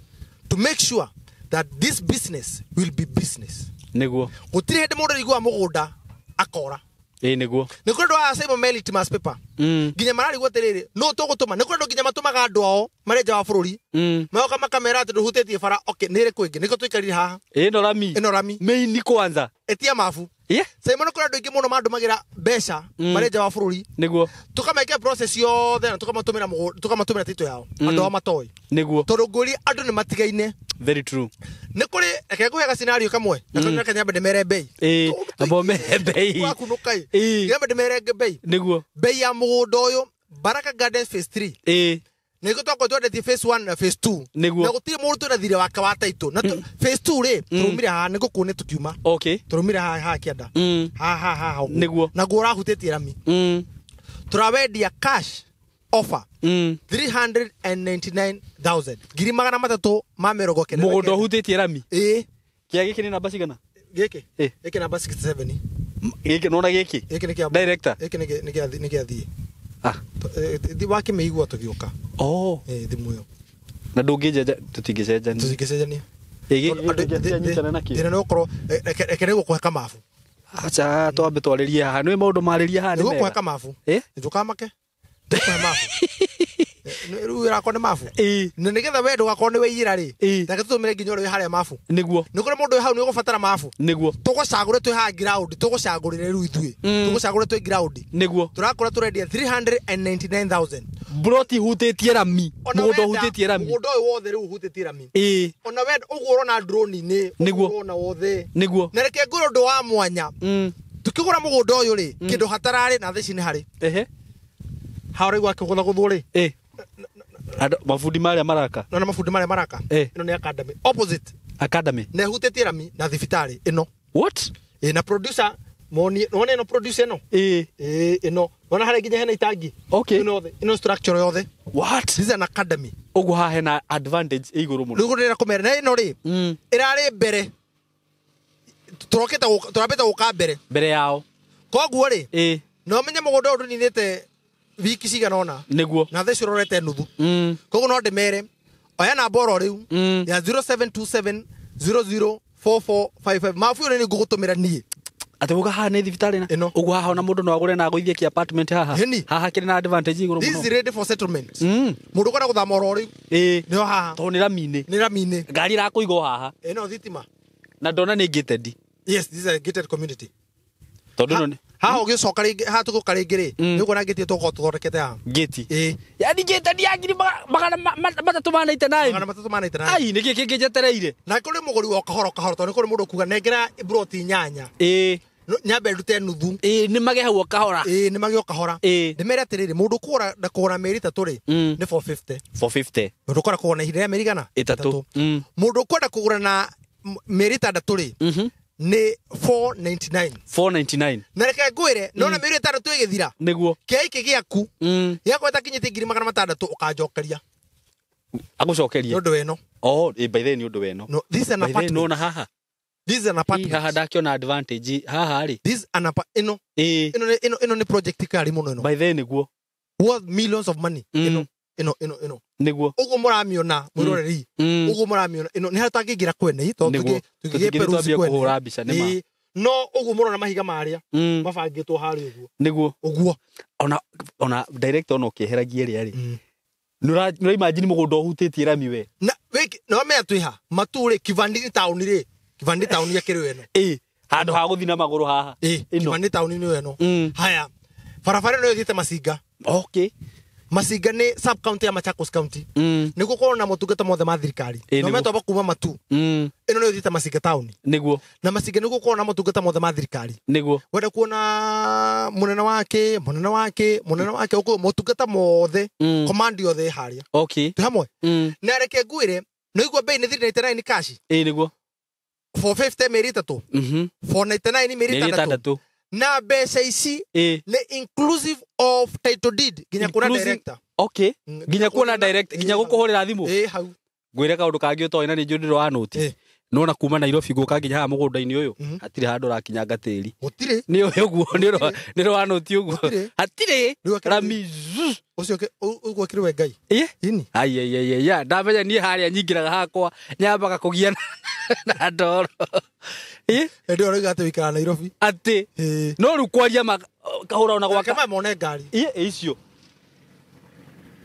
to make sure that this business will be business. Niguo. Utri head more go amoda akora. niguo nä kå ndå Simon Meli Timas paper nginya marari gwa tiriri no to gutuma nä kå ndå nginya matumaga andu ao marä nja wa bũrũri magoka makamera atä ndå hutätie bara nä rä kwä ngä nä ko tå ikarire haha ĩno rami meini kwanza etia mabu Simon kå andå ingä må no mandå ra mbeca marä nja wa bũrũri niguo tå kamaikia process yothe na tå kamatumä ra tito yao andå ao matoĩ niguo tondå ngåri andå nä matigaine very true nä kå rä reke ngå hega scenario kamwe na kanyambe ndä mere mbei abo mere mbei wakunukai nyambe ndä mere mbei niguo mbei ya mũgũnda ũyũ Baraka Gardens phase 3 nä gå twakorwo twendetie phase 1 na phase 2 na gå tirä må ndå twä na thirä wake wa taitå na phase 2 rä tå raumire haha nä gå kå nä tå kiuma tå raumire haha kä enda haha niguo na guo rahutä tie rami tå rawendia cash offer 399,000 ngiri magana matatũ ma mĩrongo kenda mũgũnda ũhutĩtie rami kĩa gĩkĩ nĩ namba cigana gĩkĩ namba 67 gĩkĩ nona gĩkĩ gĩkĩ nĩ kĩa director gĩkĩ nĩ kĩa thiĩ wake mĩigua tũgĩũka thimũ ĩyo na ndũngĩnjenja tũtingĩcenjania thĩna nĩ gũkorwo reke nĩ gũkũhe kamabu acha twambe twarĩrie haha nĩ maũndũ marĩrie haha nĩ gũkũhe kamabu nĩtũkamake rĩu ĩrakwo nĩ mabu na nĩgetha we ndũgakorwo nĩ weiyĩra rĩ reke tũtũmĩre nginya ũrĩa wĩ harĩa mabu nĩguo nĩ kũrĩ mũndũ wĩ hau nĩ ũgũbatara mabu nĩguo tũgũcagũre twĩ haha ground tũgũcagũrĩre rĩu ithuĩ tũgũcagũre twĩ ground nĩguo tũrakora tũrendia 399,000 broti hutĩtie rami mũgũnda ũhutĩtie rami mũgũnda ũyũ wothe rĩu ũhutĩtie rami ona we ũguo ũrona drone-inĩ nĩguo ũrona wothe nĩguo na reke ngũrũ ũndũ wa mwanya tũkĩgũra mũgũnda ũyũ rĩ kĩndũ hatararĩ na thaa ici nĩ harĩ ha ũraigua akĩgũtha gũthwo rĩ mabundi marĩa maraka na mabundi marĩa maraka ĩno nĩ academy opposite academy na hutĩtie rami na thibitarĩ ĩno what na producer moni none ĩno producer ĩno ĩno ona harĩ nginya hena itangi ĩno structure yothe what this is an academy ũguo haha hena advantage igũrũ mũno rĩu ndĩrenda kũmera na ĩno rĩ ĩrarĩ mbere tũrambĩte gũka mbere yao koguo rĩ no menye mũgũnda ũyũ ndũninĩte wiki cigana ona nĩguo na theci ũrorete nuthu koguo no ndĩmere oya namba oro rĩu ya 0727004455 mabu ĩno nĩ ngũgũtũmĩra niĩ atĩ gũka haha nĩ thibitarĩ na ũguo haha ona mũndũ no agũre na agũithie kĩ apartment haha haha kĩrĩ na advantage igũrũ mũno this is ready for settlement mũndũ kwenda gũthama oro rĩu nĩho haha tondũ nĩ rami-inĩ ngari irakũigwo haha no thitima na ndona nĩ gated yes this is a gated community tondũ ĩno nĩ haha ũgĩcoka rĩngĩ haha tũgũka rĩngĩ rĩ nĩ ũkuona gĩti tũkorwo tũthondekete haha gĩti yani gated ya ngiri magana matatũ ma 99 ai nĩ kĩĩ kĩnjetereire na kũrĩ mũgũri wa kahoro tondũ nĩ kũrĩ mũndũ kuga nengera broti nyanya nyambe ndute nuthu nĩ mage hau kahora nĩ mage kahora ndĩmere atĩrĩrĩ mũndũ kũgũra mĩeri ĩtatũ rĩ nĩ 450 mũndũ kwenda kũgũra na ihinda rĩa mĩeri igana ĩtatũ mũndũ kwenda kũgũra na mĩeri ĩtandatũ rĩ nĩ 499 na reke ngwĩre nona mĩeri ĩtandatũ ĩgĩthira nĩguo kĩa iki gĩaku gĩakorwo ĩtakinyĩtie ngiri magana matandatũ ũkanjokeria agũcokeria nĩ ũndũ weno by the way nĩ ũndũ weno no this is an apartment no na haha this is an apartment haha ndakĩona advantage haha rĩ this is an apartment ĩno nĩ project kari mũno ĩno by the way nĩguo worth millions of money ĩno nĩguo ũguo mũramiona mwĩroreri ũguo mũramiona ĩno nĩ harĩ tangĩingĩra kwene tondũ tũgĩgĩperuzi kũhũra mbica nĩ no ũguo mũrona mahiga marĩa mabangĩtwo harĩ ũguo ũguo ona director no kĩeheragia rĩa rĩ nĩ imagine mũgũnda ũhutĩtie rami we no mea twĩha matũrĩ Kivandini town rĩ Kivandini town ya kĩrĩ weno handũ ha gũthina magũrũ haha Kivandini town nĩ weno haya barabara ĩno ĩthiĩte Masinga Masinga nĩ sub county ya Machakos county nĩ gũkorwo na motungata mothe ma thirikari no metwa kuma matu ĩno nĩ ũthiĩte Masinga town nĩguo na Masinga nĩ gũkorwo na motungata mothe ma thirikari nĩguo wenda kuona mũnene wake ũkũ motungata mothe command yothe harĩa twĩ hamwe na reke ngwĩre no igua bei nĩ 399 cash nĩguo 450 mĩeri ĩtatũ 499 mĩeri ĩtatũ na mbeca ici nĩ inclusive of title deed nginya kuona director nginya kuona director nginya gũkũhũrĩra thimũ hau ngwĩre kaũndũ kangĩ ũtoĩ na nĩ njũndĩrwo wa noti nona kuma Nairobi guka nginya ha mugunda-ini uyu hatire handu rakinyanga tiri gutire ni uguo ni ro anuti uguo hatire rami ucio uguo kirwe ngai ini ai ya ndamenya ni haria nyingiraga hakwa nyambaga kugia na ndoro ndio rega ate wikara Nairobi ati no ru kwaria kahura ona gwaka kama mone ngari icio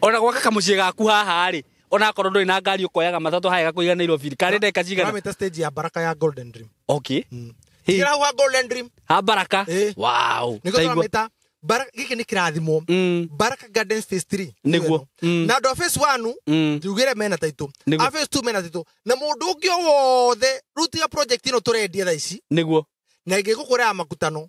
ona gwaka kamucie gaku haha ri ona korwo ndoi na ngari ukoyaga matatu haega kuiga Nairobi kare ndeka cigana ramita stage ya Baraka ya Golden Dream okay kira wa Golden Dream ha Baraka wow niko ramita Baraka giki ni kirathimo Baraka Gardens phase 3 niguo na do phase 1 njugire mena taito a phase 2 mena taito na mundu ungi wothe ruti ya project ino turendia tha ici niguo na ngigukura makutano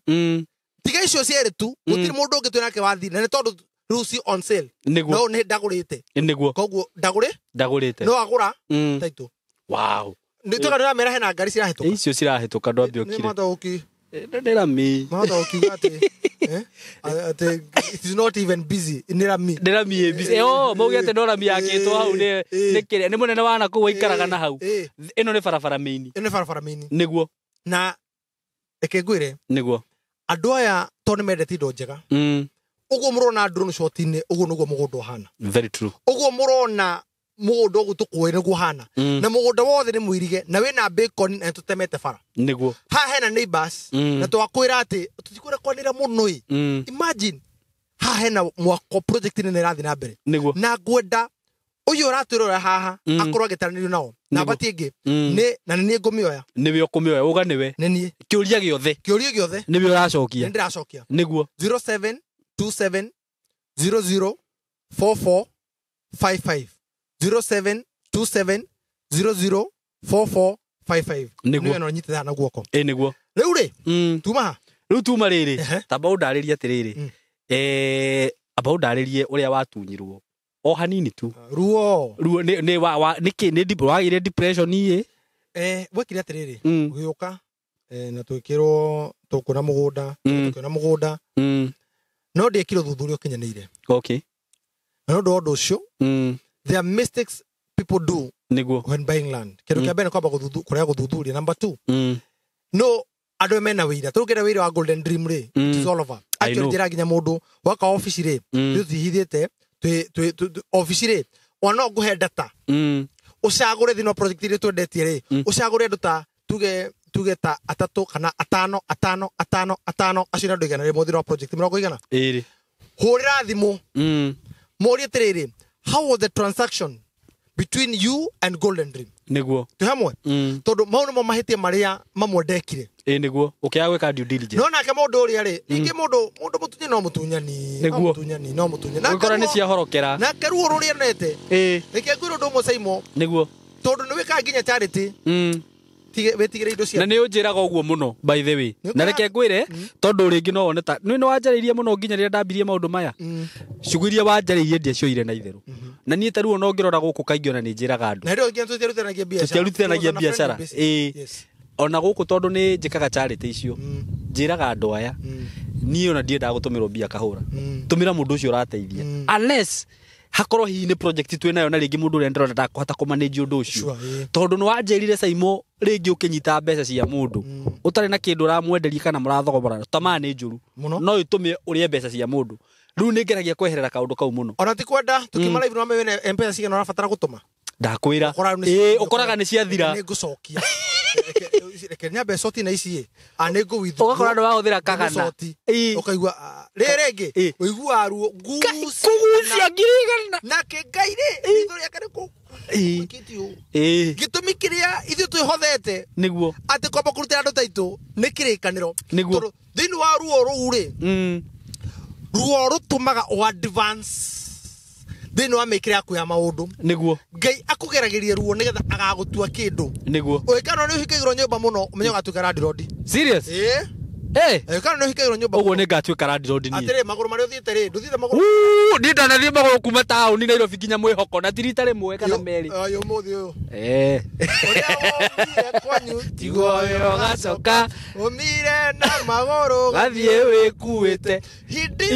tiga icio ciere tu gutiri mundu ungi twinake wathi na ni tondu Lucy on sale no ni ndagurite niguo koguo ndagurite no agura taito wow ni tuka mera hena ngari cirahituka icio cirahituka ndwambiokire ni matauki ndera mi matauki ate ate it is not even busy ndera mi busy mauge ate ndora mi yakitwo hau ni kire ni munene wana ku ikaraga na hau ino ni barabara mini niguo na ekegwire niguo andu aya to ni mendete indo njega uguo murona drone shot-ini uguo nuguo mugunda uhana very true uguo murona mugunda uguo tukuwe niguo hana na mugunda wothe ni mwirige na wina bacon na tutemete bara niguo ha hena neighbors na twakwira ati tutikwira kwanira muno imagine ha hena mwako project ni rathi na mbere na gwenda uyu ratwira haha akorwa gitaraniro nao na bati ingi ni na ni ngumioya niwe ukumioya uga niwe ni kiuria giothe niwe uracokia ndiracokia niguo 0727 00 4455 0727 00 4455 niguo no nyitithana na guoko niguo riu ri tuma riri tamba undariria atiriri aba undaririe uria watunyirwo o hanini tu ruo ni wagire depression ie wekire atiriri ugiuka na twikirwo tukuna mugunda no ndekirwo thuthurio kinyanire okay no ndo ucio there are mistakes people do niguo when buying land kindu kia bene kwamba guthuthuria number 2 no ando mena wira turugire wira wa Golden Dream ri it's all over actually jira ginya mundu waka office ri thithithite office ri wana nguhe data ucagure thino project ri twendetie ri ucagure andu ta tuge ta atatu kana atano acina ndoigana ri muthiro wa project miro kuigana iri hurira thimu morie tiriri how was the transaction between you and Golden Dream niguo tu hamwe tondu mau no mahitie maria mamwe ndekire niguo ukiaga gwika due diligence no nake mundu uria ri ingi mundu mutunya no mutunyani no mutunya ukora ni cia horokera na keruo ruria nete nike ngwiro ndo musaimo niguo tondu ni wika nginya charity wetigire indo cia na ni unjiraga uguo muno by the way na reke ngwire tondu ringi no one ta ni wanjaririe muno nginya ria ndambirie maundu maya cuguirie wanjaririe ndie cioire na itheru na nie taruo no ngirora guku kaingi ona ni njiraga andu na rio nginya tutierutithanagia biashara ona guku tondu ni njikaga charity icio njiraga andu aya nie ona ndie ndagutumirwo bia kahura tumira mundu ucio urateithia unless hakorwo hihi ni project twinayo na ringi mundu urendera ndakuhota kumanage undu ucio tondu ni wanjirire Saimo ringi ukinyita mbeca cia mundu utari na kindu uramwenderia kana murathogomora tamaa ni njuru no itumie urie mbeca cia mundu riu ni ngeragia kweherera kaundu kau muno ona ti kwenda tukimara ivu no mewene M-Pesa ciga no rafatara gutuma ndakwira ukoraga ni ciathira ni ngucokia reke nyambe soti na ici anegu withu ugakora ndo wahuthira kagana ukaigua rĩngĩ uigua ruo kugucia ngirigana na kengaire ithu ria kariku gitumi kiria ithu twihothete niguo ati kwamba kurutira andu taitu ni kirikaniro niguo thini wa ruo ruu ri ruo rutumaga o advance thini wa mikire aku ya maundu niguo ngai akugerageria ruo nigetha agagutua kindu niguo oikano ni uhikagirwo nyumba muno umenye ugatuika randirodi serious oikano ni uhikagirwo nyumba uguo ni ngatuika randirodi ni atire maguru mari uthiite ri nduthite maguru ni ndanathie maguru kuma tauni Nairobi nginya mwihoko na tirita rimwe kana meri ayo muthi uyu kwanyu tiguo yo gacoka umire na maguru gathie wikuite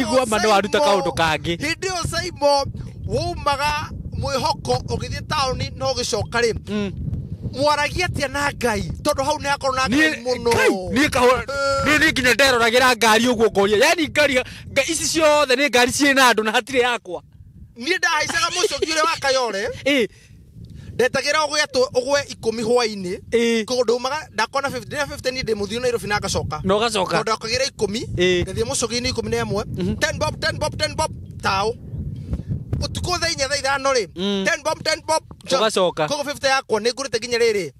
igua mandu waruta kaundu kangi hindi o Saimo wumaga mwihoko ugithie tauni no gicoka ri mwaragia atia na Ngai tondu hau ni akorwo na Ngai muno ni kahora ni nginya nderoragira ngari uguo ngoria yani ngari ici ciothe ni ngari ciina andu na hatire yakwa ni ndahaicaga mucoki ure wa Kayole ndetagira ugwe 10 hwaini kundumaga ndakona 50 ni ndimuthiu Nairobi na ngacoka no gacoka tondu akagira 10 ngathie mucoki-ini 11 10 bob tao utuko tha inya tha ithano ri 10 bob gacoka kogo 50 yakwa ni ngurite nginya riri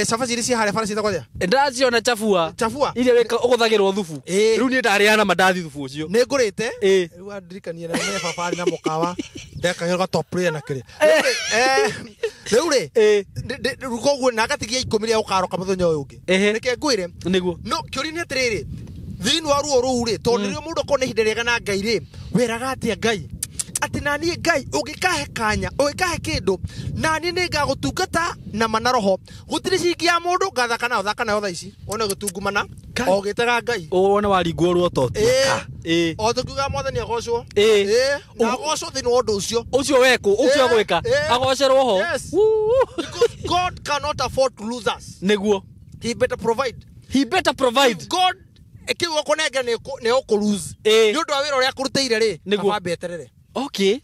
cabaci iria cia harĩa bara ciĩtagwo atia ndaciona chafua iria weka ũgũthagĩrwo thubu rĩu niĩ ndarĩana mandathi thubu ũcio nĩ ngũrĩte rĩu andirikanie na nĩ baba na mũkawa ndekagĩrwo top player na kĩrĩ rĩu rĩ koguo na gatigia 10 rĩa ũkaroka mũthenya ũyũ ũngĩ reke ngwĩre nĩguo no kĩũria nĩ atĩrĩrĩ thĩinĩ wa ruo rũu rĩ tondũ rĩrĩa mũndũ akorwo nĩ ihinda rĩega na Ngai rĩ weraga atĩa Ngai ati nani Ngai ugikahe kanya ugikahe kindu nani ni ngagutungata na manaroho gutiri cingi ya mundu ngathaka nayo tha ici one gutungumana o gitega Ngai one waringwo rwototuka o tukiuga mwathani agocwo na agocwo thini wa undu ucio weku ucio gwika agocerwo ho God cannot afford to lose us niguo he better provide God ekiwa konega ne okulose ni undu wa wira uria kurutire ri ababe eterere. Okay.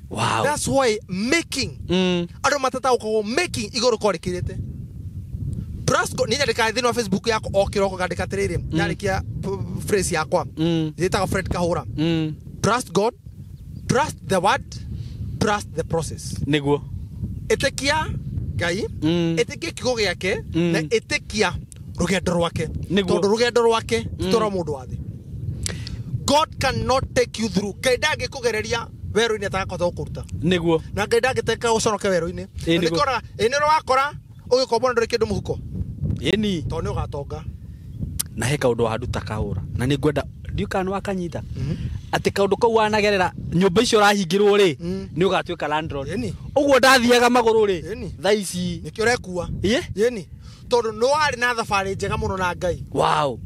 Wow. That's why making. Ado matata uko making igoro kore kirete. Trust God. Nija deka thini wa Facebook yako okiroko gandika tiriri. Nyarikia phrase yakwa. Zita Fred Kahura. Trust God. Trust the word. Trust the process. Niguo. Etekia Ngai. Etekia kigo giake na etekia rugendo rwake. Tondu rugendo rwake tora mundu wathi. God cannot take you through. Kaidage kugereria wero-ini atakahota gukuruta. Niguo. Na kaidage teka uconoke wero-ini. Ndikora enero wakora ugikomba ndore kindu muhuko. Yeni. To ni ugatonga. Na he kaundu handu takahura. Na ni ngwenda ndiukanu akanyita. Ati kaundu kau wanagerera nyumba icio rahingirwo ri ni ugatuika landlord. Yeni. Uguo ndathiaga maguru ri. Tha ici. Nikio rekua. Yeni. Tondu no ari na thabari njega muno na Ngai. Wow.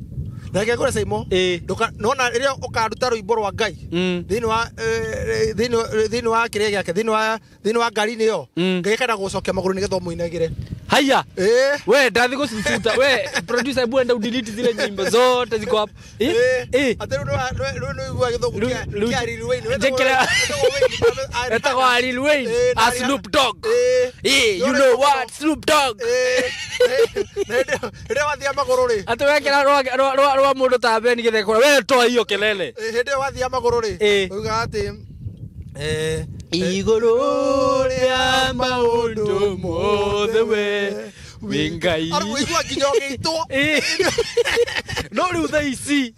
Reke kore Saimo nona riria ukaruta rwimbo rwa Ngai thini wa kiria giake thini wa ngari ni yo Ngai kana gucokia maguru ni getho muinagire haya we ndathi gucifuta we producer bwe nda delete zile nyimbo zote ziko hapo ati no igwa githogu kia Lil Wayne jekera etagwa Lil Wayne a Snoop Dogg you know what Snoop Dogg ndio wathia maguru ri ati wekera rwa mundu ta beni githekora we toa hiyo kelele ndio wathia maguru ri uga ati iguru ria maundu mothe we wingai aru igwa kinyoge ito no riu tha ici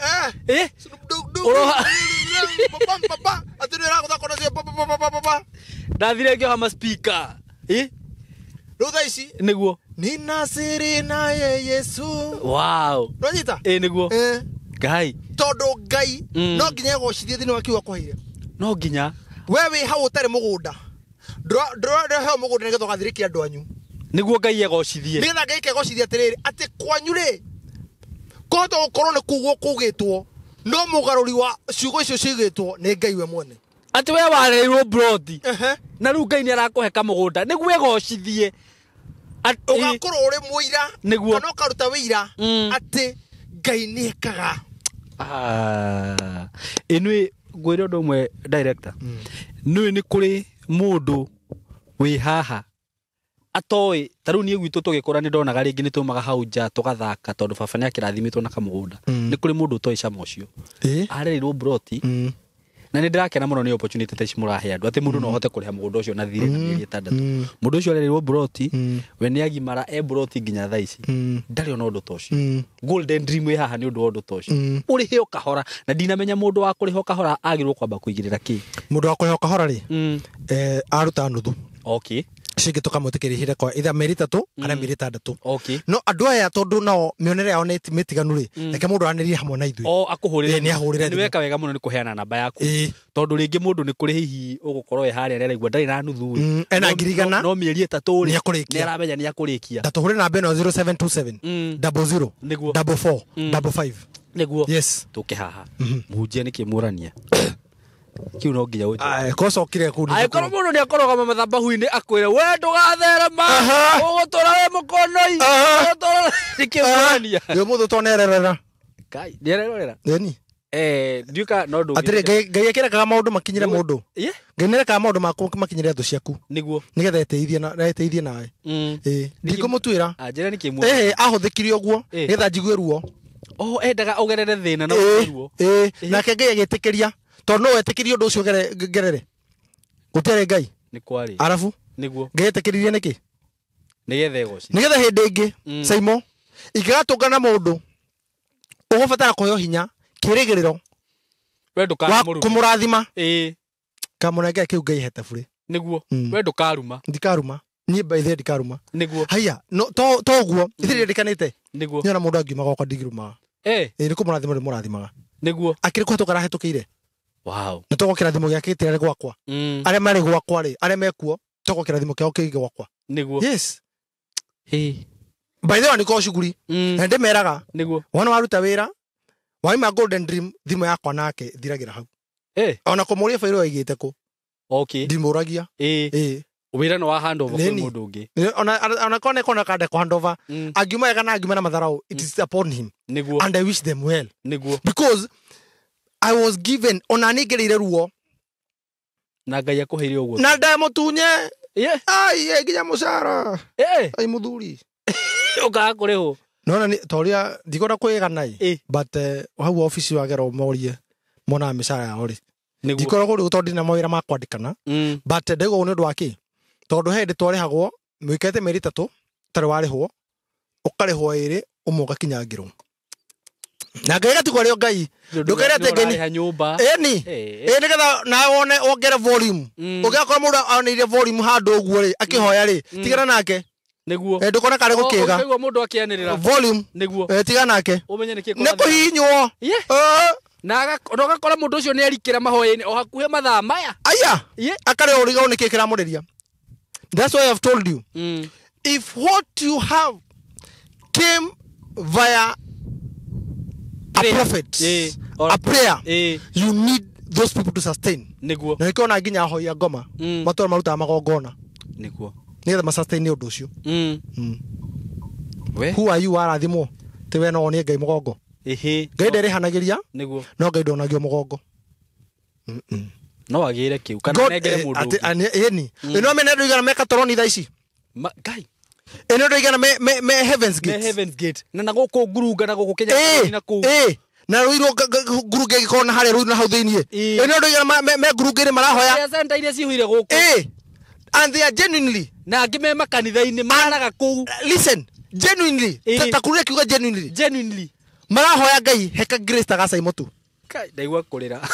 papa ati nira guthakora cia papa ndathire ngio hama speaker riu tha ici niguo nina siri na Yesu wow no nyita niguo Ngai tondu Ngai no nginya gocithie thini wa kiugo kwa hire no nginya wewe hau utari mugunda ndro he mugunda nigetho gathirikia andu anyu niguo Ngai egocithie nigetha Ngai kegocithie atiriri ati kwanyu ri koto ukorwo ni kugwo kugitwo no mugaruri wa ciugo icio cigitwo ni Ngai we mwene ati we wareirwo broti na riu Ngai ni arakuhe kamugunda niguo egocithie ugakorwo uri muira kana ukaruta wira ati Ngai ni ekaga inui gwire undu umwe director nui ni kuri mundu wi haha atoi taru ni gwitu tugikora ni ndonaga ringi ni tumaga hau nja tugathaka tondu baba ni akirathimitwo na kamugunda ni kuri mundu toi cama ucio arerirwo broti na ni ndirakena muno ni opportunity ta ici murahe andu ati mundu no hote kuriha mugunda ucio na thire na mieri 6 mundu ucio arerirwo broti we ni agimara broti nginya tha ici ndari ona undu tocio golden dream we haha ni undu undu tocio uri heo kahora na dinamenya mundu wa kuriho kahora agirwo kwamba kuigirira ki mundu wa kuriho kahora ri aruta nuthu okay cingi tukamwitikirihire kwa itha meri 3 kana meri 6 okay no andu aya tondu nao mionere yao ni mitiganu ri reke mundu aniririe hamwe na ithui akuhurire ni ahurire ni weka wega muno ni kuheana namba yaku tondu ringi mundu ni kuri hihi ugukorwo we haria reraigua ndari na nuthu ena ngirigana no mieri 3 ri ni aramenya ni akurikia ndatuhure namba eno 0727 00 44 55 niguo yes tuke haha muhunjia ni kimurania kiu no nginya ujo koso kire ku ai korwo mundu ni akoroga mathamba huini akwire we ndugatherema ugutura we mukonoi ugutura nikimania yo mundu tonererera kai niererera ni ndiuka no ndu atire ngai akireka maundu makinyire mundu ngai ka maundu makinyire thu ciaku niguo nigetha eteithie nawe ndikumutwira njira ni kimwe ahuthikirie uguo nigetha njigue ruo endaga ugerere thina na ruo nake ngai agitikiria tondu no etikirie undu ucio gerere gutere ngai ni kwari arafu niguo ngai etikiririe niki nigetha egoci nigetha hindi ingi Saimo igagatungana mundu ugubatara kuheo hinya kirigiriro we ndukamuru kumurathima kamunenge kiu ngai hete bure niguo we ndukaruma ndikaruma ni baithe ndikaruma niguo haya no to guo ithiri ndikanite niguo niona mundu angiuma gwakwa ndigiruma ni kumurathima ni murathimaga niguo akiri kuhatukara hetukire wow na toko kirathimo giake itirare gwakwa aria mari gwakwa ri aria mekuo toko kirathimo kiao kiige gwakwa niguo yes baithe ni ko shuguri na ndimeraga niguo wana waruta wira waima golden dream thimo yakwa nake thiragira hau ona kumuria fairo igite ku ndimuragia wira no wa handover kwa mundu ungi ona kona kande kwa handover agiuma yaka na agiuma na matharau it is upon him niguo and I wish them well niguo because I was given ona nigereire ruo na ngai akuheire uguo na ndamutunye ai nginya mucara ai muthuri uka kuriho nona ni toria ndikora kuiga nai but hau office wagera morie mona misara ya ori ndikora kuri utondi na mawira makwandikana but ndego ni ndwaki tondu he nditwarihagwo mwikete meri 3 tari warihwo ukarihwo iri umuga kinyangiro na ngai gatigwa rio ngai ndukere tegeni ni nigetha na wone ongere volume ugakora mundu onire volume handu uguo ri akihoya ri tigana nake niguo ndukona kare gukiga niguo mundu akianirira volume niguo tigana nake umenye niki ne kuhinywo na ugakora mundu ucio ni arikira mahoya-ini o hakuhe mathaa maya aya akare uriga niki kiramuriria. That's why I've told you if what you have came via a prophet a prayer you need those people to sustain niguo na ikiona nginya hoya ngoma matora maruta magongona niguo nigetha ma sustain undu ucio who are you arathimo tiwe no ni ngai mugongo ngai nderihanagiria niguo no ngai ndonagio mugongo no agire kiu kana negere mundu ni ino mena ndoigana meka toroni thaici ngai ino ndoigana me heavens gate na naguko ngurunga na guku Kenya na ku na ruiro ngurunge gikona hare ruiro na hau thiini ino ndoigana me ngurunge marahoya ya center ile cihuire guku and they are genuinely na angime makanitha-ini maraga ku listen genuinely takuria kiuga genuinely marahoya ngai heka grace ta Saimo tu kai ndaigua kurira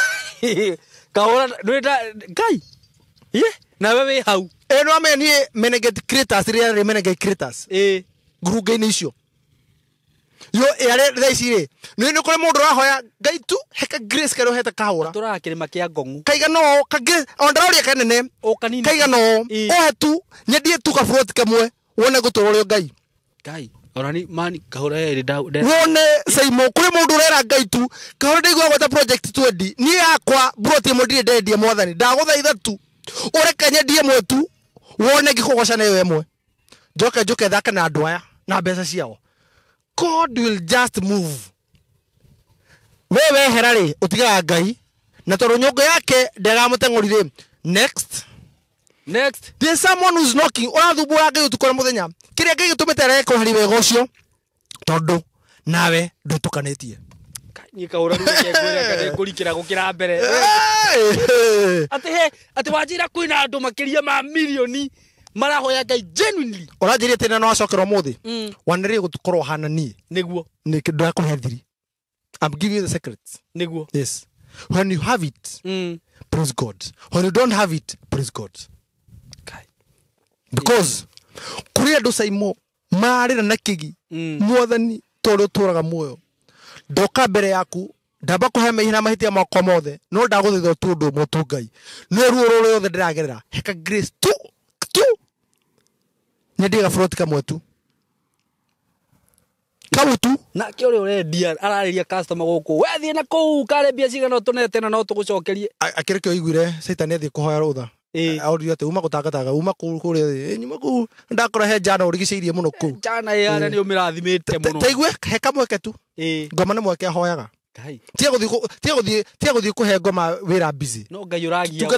kaora nwita ngai na wewe hau no ameni menegate creators ria menegate creators ngurunge ni icio yo yare thaici ri ni kore mundu rahoya ngai tu heka grace karo heta kahura turakirima kia ngongu kaiga no kage ondaroria kanene o kanini kaiga no o tu nyendie tu ka float kamwe wone guturorio ngai orani mani kahura eri da wone Saimo kuri mundu rera ngai tu kahura ndigwa gwata project 20 ni yakwa broti mundire ndendie mwathani ndaguthaitha tu ureka nyendie mwe tu wone gikugocana yo emwe njoke thaka na andu aya na mbeca ciao God will just move wewe herari utigaga ngai na toro nyongo yake ndagamutengorire next there's someone who's knocking urathubura ngai utukora muthenya kiria ngai gitumite reko hari wega ucio tondu nawe ndutukanitie ni kaura ruke kwira kana kurikira gukira mbere ati wajira kwina andu makiria ma milioni marahoya ngai genuinely uranjirie tena no acokera muthi wanire gutukorwo hana ni niguo ni kindu ya kuhethiri I'm giving you the secrets niguo yes when you have it praise God when you don't have it praise God because kuria ndu Saimo marira na kigi mwathani toro turaga muoyo ndoka mbere yaku ndamba kuhe mehina mahitia makwa mothe no ndaguthaitha tu ndu mutungai no ruo rũrũ yothe ndiragerera heka grace tu nyendiga float kamwe tu kau tu na kä å rä å rendia ararä guku we thiä na kå u karä mbia cigana tå nete na no tå gå cokerie akä rä kä o iguire caitani athiä kå hoya rå tha aurio atä uma gå tangataga uma kå rä nyuma kå ndakora he njana å rigicä irie må no kå njana yara nä å mä rathimä te må no taigue he kamweke tu ngoma nä mweke ahoyaga tiga gå thiä kå he ngoma wä ra busy no ngai å ragia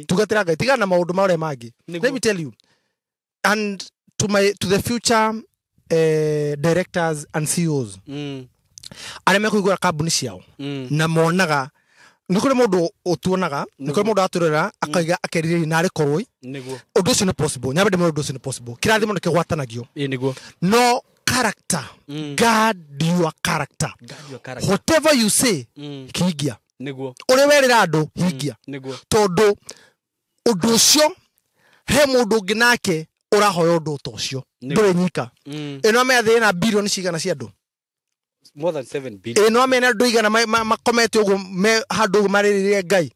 tungatä ra ngai tigana na maå ndå marä mangä let me tell you and to the future directors and CEOs arä me kå igå ra kambuni ciao na monaga nä kå rä må ndå å tuonaga nä kå rä må ndå atå rera akaiga akerirä narä korwo å ndå å cio nä possible nyambe ndä må ndå å cio nä possible kä rathimo nä kä gwatanagio no character guard your character whatever you say hingia å rä werä ra andå hingia tondå å ndå å cio he må ndå å ngä nake å rahoya å ndå ta å cio ndå rä nyika ä no meathä na bilioni cigana cia andå more than 7 billion no mena andå igana makomete å guo me handå å marä rä rie ngai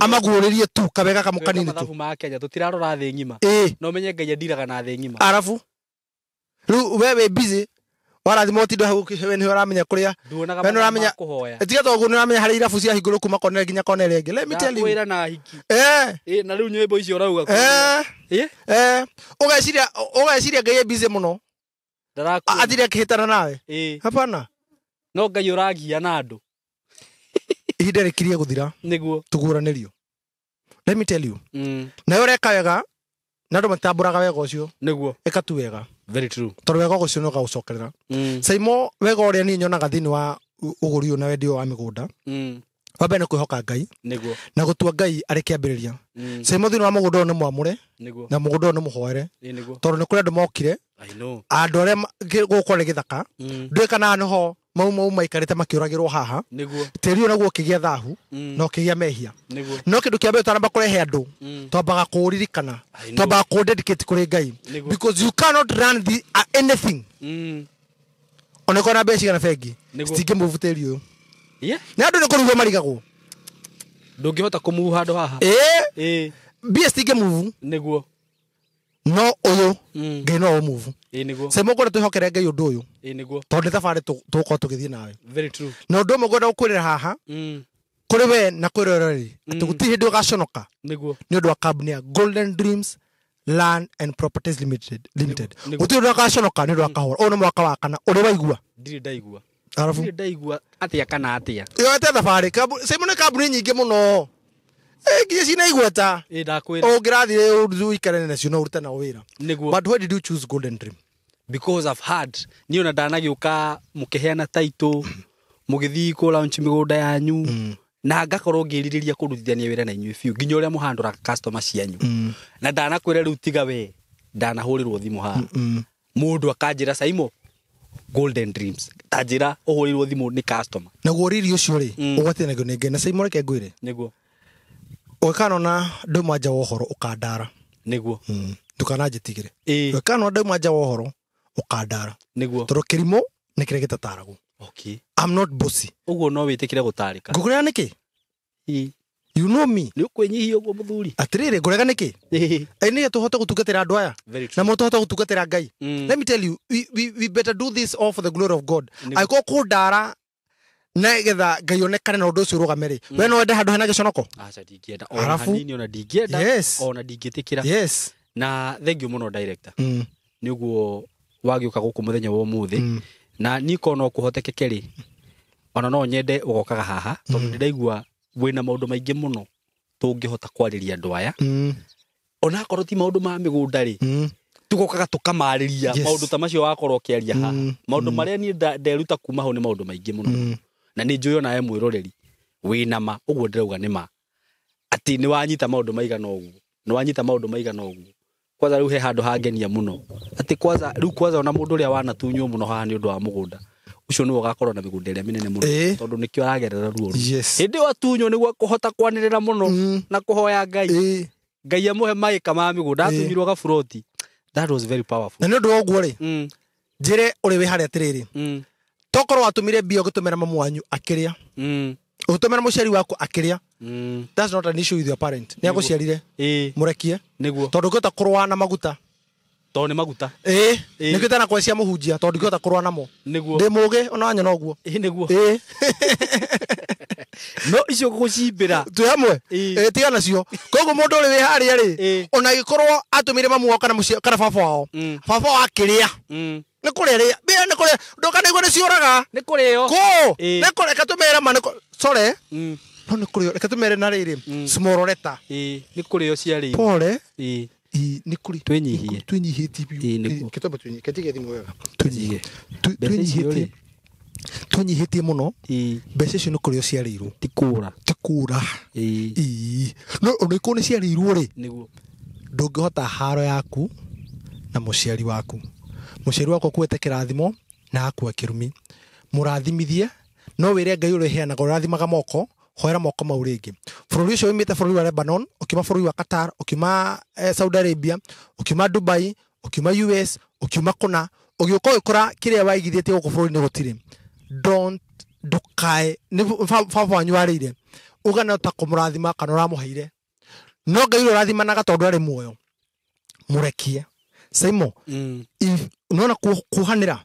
amagå rä rie tu kabega kamå kanini tu ma Kenya tå tirarora thä ng'ima no menye ngai andiraga na thä ng'ima arabu rä u we wä busy warathimwo tindo hau we nä å kå rä a we nä å ramenya tiga tondå nä å ramenya harä irabu cia hingå rå kuma konere nginya konere ĩngĩ let me tell you na hiki na rä u nyä mbo icio ũrauga ũgeciria ngai ĩ busy må no athire akä hä tana nawe hapana no ngai å ragia na andå ihinda rä kirie gå thira nĩguo tå gå ranä rio let me tell you nawe å reka wega na andå matambåraga wega å cio nĩguo ĩka tu wega very true tondå wega å cio nä å gagå cokerera caimo wega å rä a niä nyonaga thä inä wa å gå ri å na wendi å wa mä gå nda wambe nä kwä hoka ngai na gå tua ngai arä kä ambä rä ria caimo thä inä wa må gå nda å yå nä mwamå re na må gå nda å yå nä må hoere tondå nä kå rä andå mokire andå arä a gå korwo nä gä thaka ndå kana nä ho mau maikarä te makä å ragä rwo haha tä ri å naguo å kä gä a thahu na å kä gä a mehia no kä ndå kä a mbere twaramba kå rehe andå twambaga kå å ririkana twambaga kå dedicate kå rä ngai because you cannot run anything ona korwo na mbeca cigana bengi citingä må bu tä ri å yå nä andå nä kå rugwo marigagwo ndå ngä hota kå muvu handå haha mbia citingä muvu nĩguo no å yå ngai no å muvu caimo ngwenda twä hokere ngai å ndå å yå tondå nä thabarä tå gå tå gä thiä nawe na å ndå å mwe ngwenda gå kwä rä ra haha kå rä we na kwä rorerä atä gå tirä hä ndä å gaconoka nä å ndå wa kambuni ya Golden Dreams Land and Properties Limited gå tirä ndå agaconoka nä å ndå wa kahora å nä mwaka wa kana å rä waigua ndirä ndaigua arabu ndaigua atä kana atä yo te thabarä caimo nä kambuni nyingä må no nginya cina igweta å ngä rathire uikarane nacio no å rute nao wä ra but why did you choose Golden Dream because I've had niä ona ndanagä å ka må kä heana taitå må gä thiä kå launch mä gå nda yanyu na ngakorwo ngä rirä ria kå rutithania wä ra na inyuä biå nginya å rä a må handå raga customer cianyu na ndanakwä ra rä u tiga we ndanahå rä rwo thimå haha må ndå akanjä ra caimo Golden Dreams tanjä ra å hå rä rwo thimå nä customer naguo riri å cio rä å gwatanagio nä ngai na caimo reke ngwä re nĩguo ũkanona ndå mwanja wa ũhoro ũkandara nĩguo ndũkananjä tigä re ũkanona ndå mwanja wa ũhoro ũkandara nĩguo tondå kä rimå nä kä rä gä tataragwo I'm not bossy ũguo no wä tä kä re gå tarä ka ngå kå rega nä kä you know me nä å kwä nyihia å guo må thuri atä rä rä ngå rega nä kä nä tå hote gå tungatä ra andå aya na må tå hote gå tungatä ra ngai let me tell you we better do this all for the glory of God angĩkorwo kå ndara na getha ngai onekane na å ndå å cio å rå game rä we no wende handå hena gä conoko ndingĩenda ona hanini ona ndingĩenda ona ndingĩtä kä ra na thengio må no director nä å guo wagä å ka gå kå må thenya wa å må thä na niä korwo no kå hotekeke rä ona no nyende å gokaga haha tondå nä ndaigua wä na maå ndå maingä må no tå ngä hota kwarä ria andå aya ona akorwo ti maå ndå ma mä gå nda rä tå gokaga tå kamarä ria maå ndå ta macio wakorwo å kä aria haha maå ndå marä a niä nderuta kuma hau nä maå ndå maingä må no na nä njå onawe mwä roreri wä nama å guo ndä rauga nä ma atä nä wanyita maå ndå maigana å guo nä wanyita maå ndå maigana å guo kwanza rä u he handå hangenia må no atä rä u kwanza ona må ndå å rä a wanatunywo må no haha nä å ndå wa må gå nda å cio nä we gakorwo na mä gå nda ä rä a mä nene må no tondå nä kä o aragerera ruo hä ndä ä yo atunywo nä guo kå hota kwanä rä ra må no na kå hoya ngai ngai amå he maä ka ma mä gå nda atunyirwo gaburoti that was very powerful na nä å ndå wa å guo rä njä re å rä wä harä atä rä rä tokorwo watå mä re mbia å gä tå mä ra mamu wanyu akä rä a å gä tå mä ra må ciari waku akä rä a nä agå ciarire må rekie tondå å ngä hota kå rwa na maguta to ni maguta nikita na kwecia muhunjia to ndikota kurwa namo ndi muge ona wanya noguo niguo no icio gucimbira tu hamwe tiga nacio koguo mundu uri wi haria ri ona gikorwo atumire mamu wao kana mucio kana baba wao baba wao akiria ni kureria bia ni kureria ndoka niguo ni ciuraga ni kurio ko ni kureka tumera ma sorry no ni kurio reka tumere na riri small letter ni kurio ciari pole ni kuri twinyihitie biu kitoba twinyi ketige thimu wega twinyihitie muno mbeca cio ni kurio ciarirwo tikura no oniko ni ciarirwo ri niguo ndungihota haro yaku na muciari waku kuete kirathimo na akua kirumi murathimithie no wire Ngai uri heana gorathimaga moko hoera moko mauringi bururi ucio wimite bururi wa Lebanon ukima bururi wa Qatar ukima Saudi Arabia ukima Dubai ukima US ukima kuna ugiuko ikora kiria waigithite guko bururi ni gutire don't dukai ni baba wanyu warire ugana ta kumurathima kana uramuheire no Ngai urathimanaga tondu ari muoyo murekie Saimo unaona kuhanira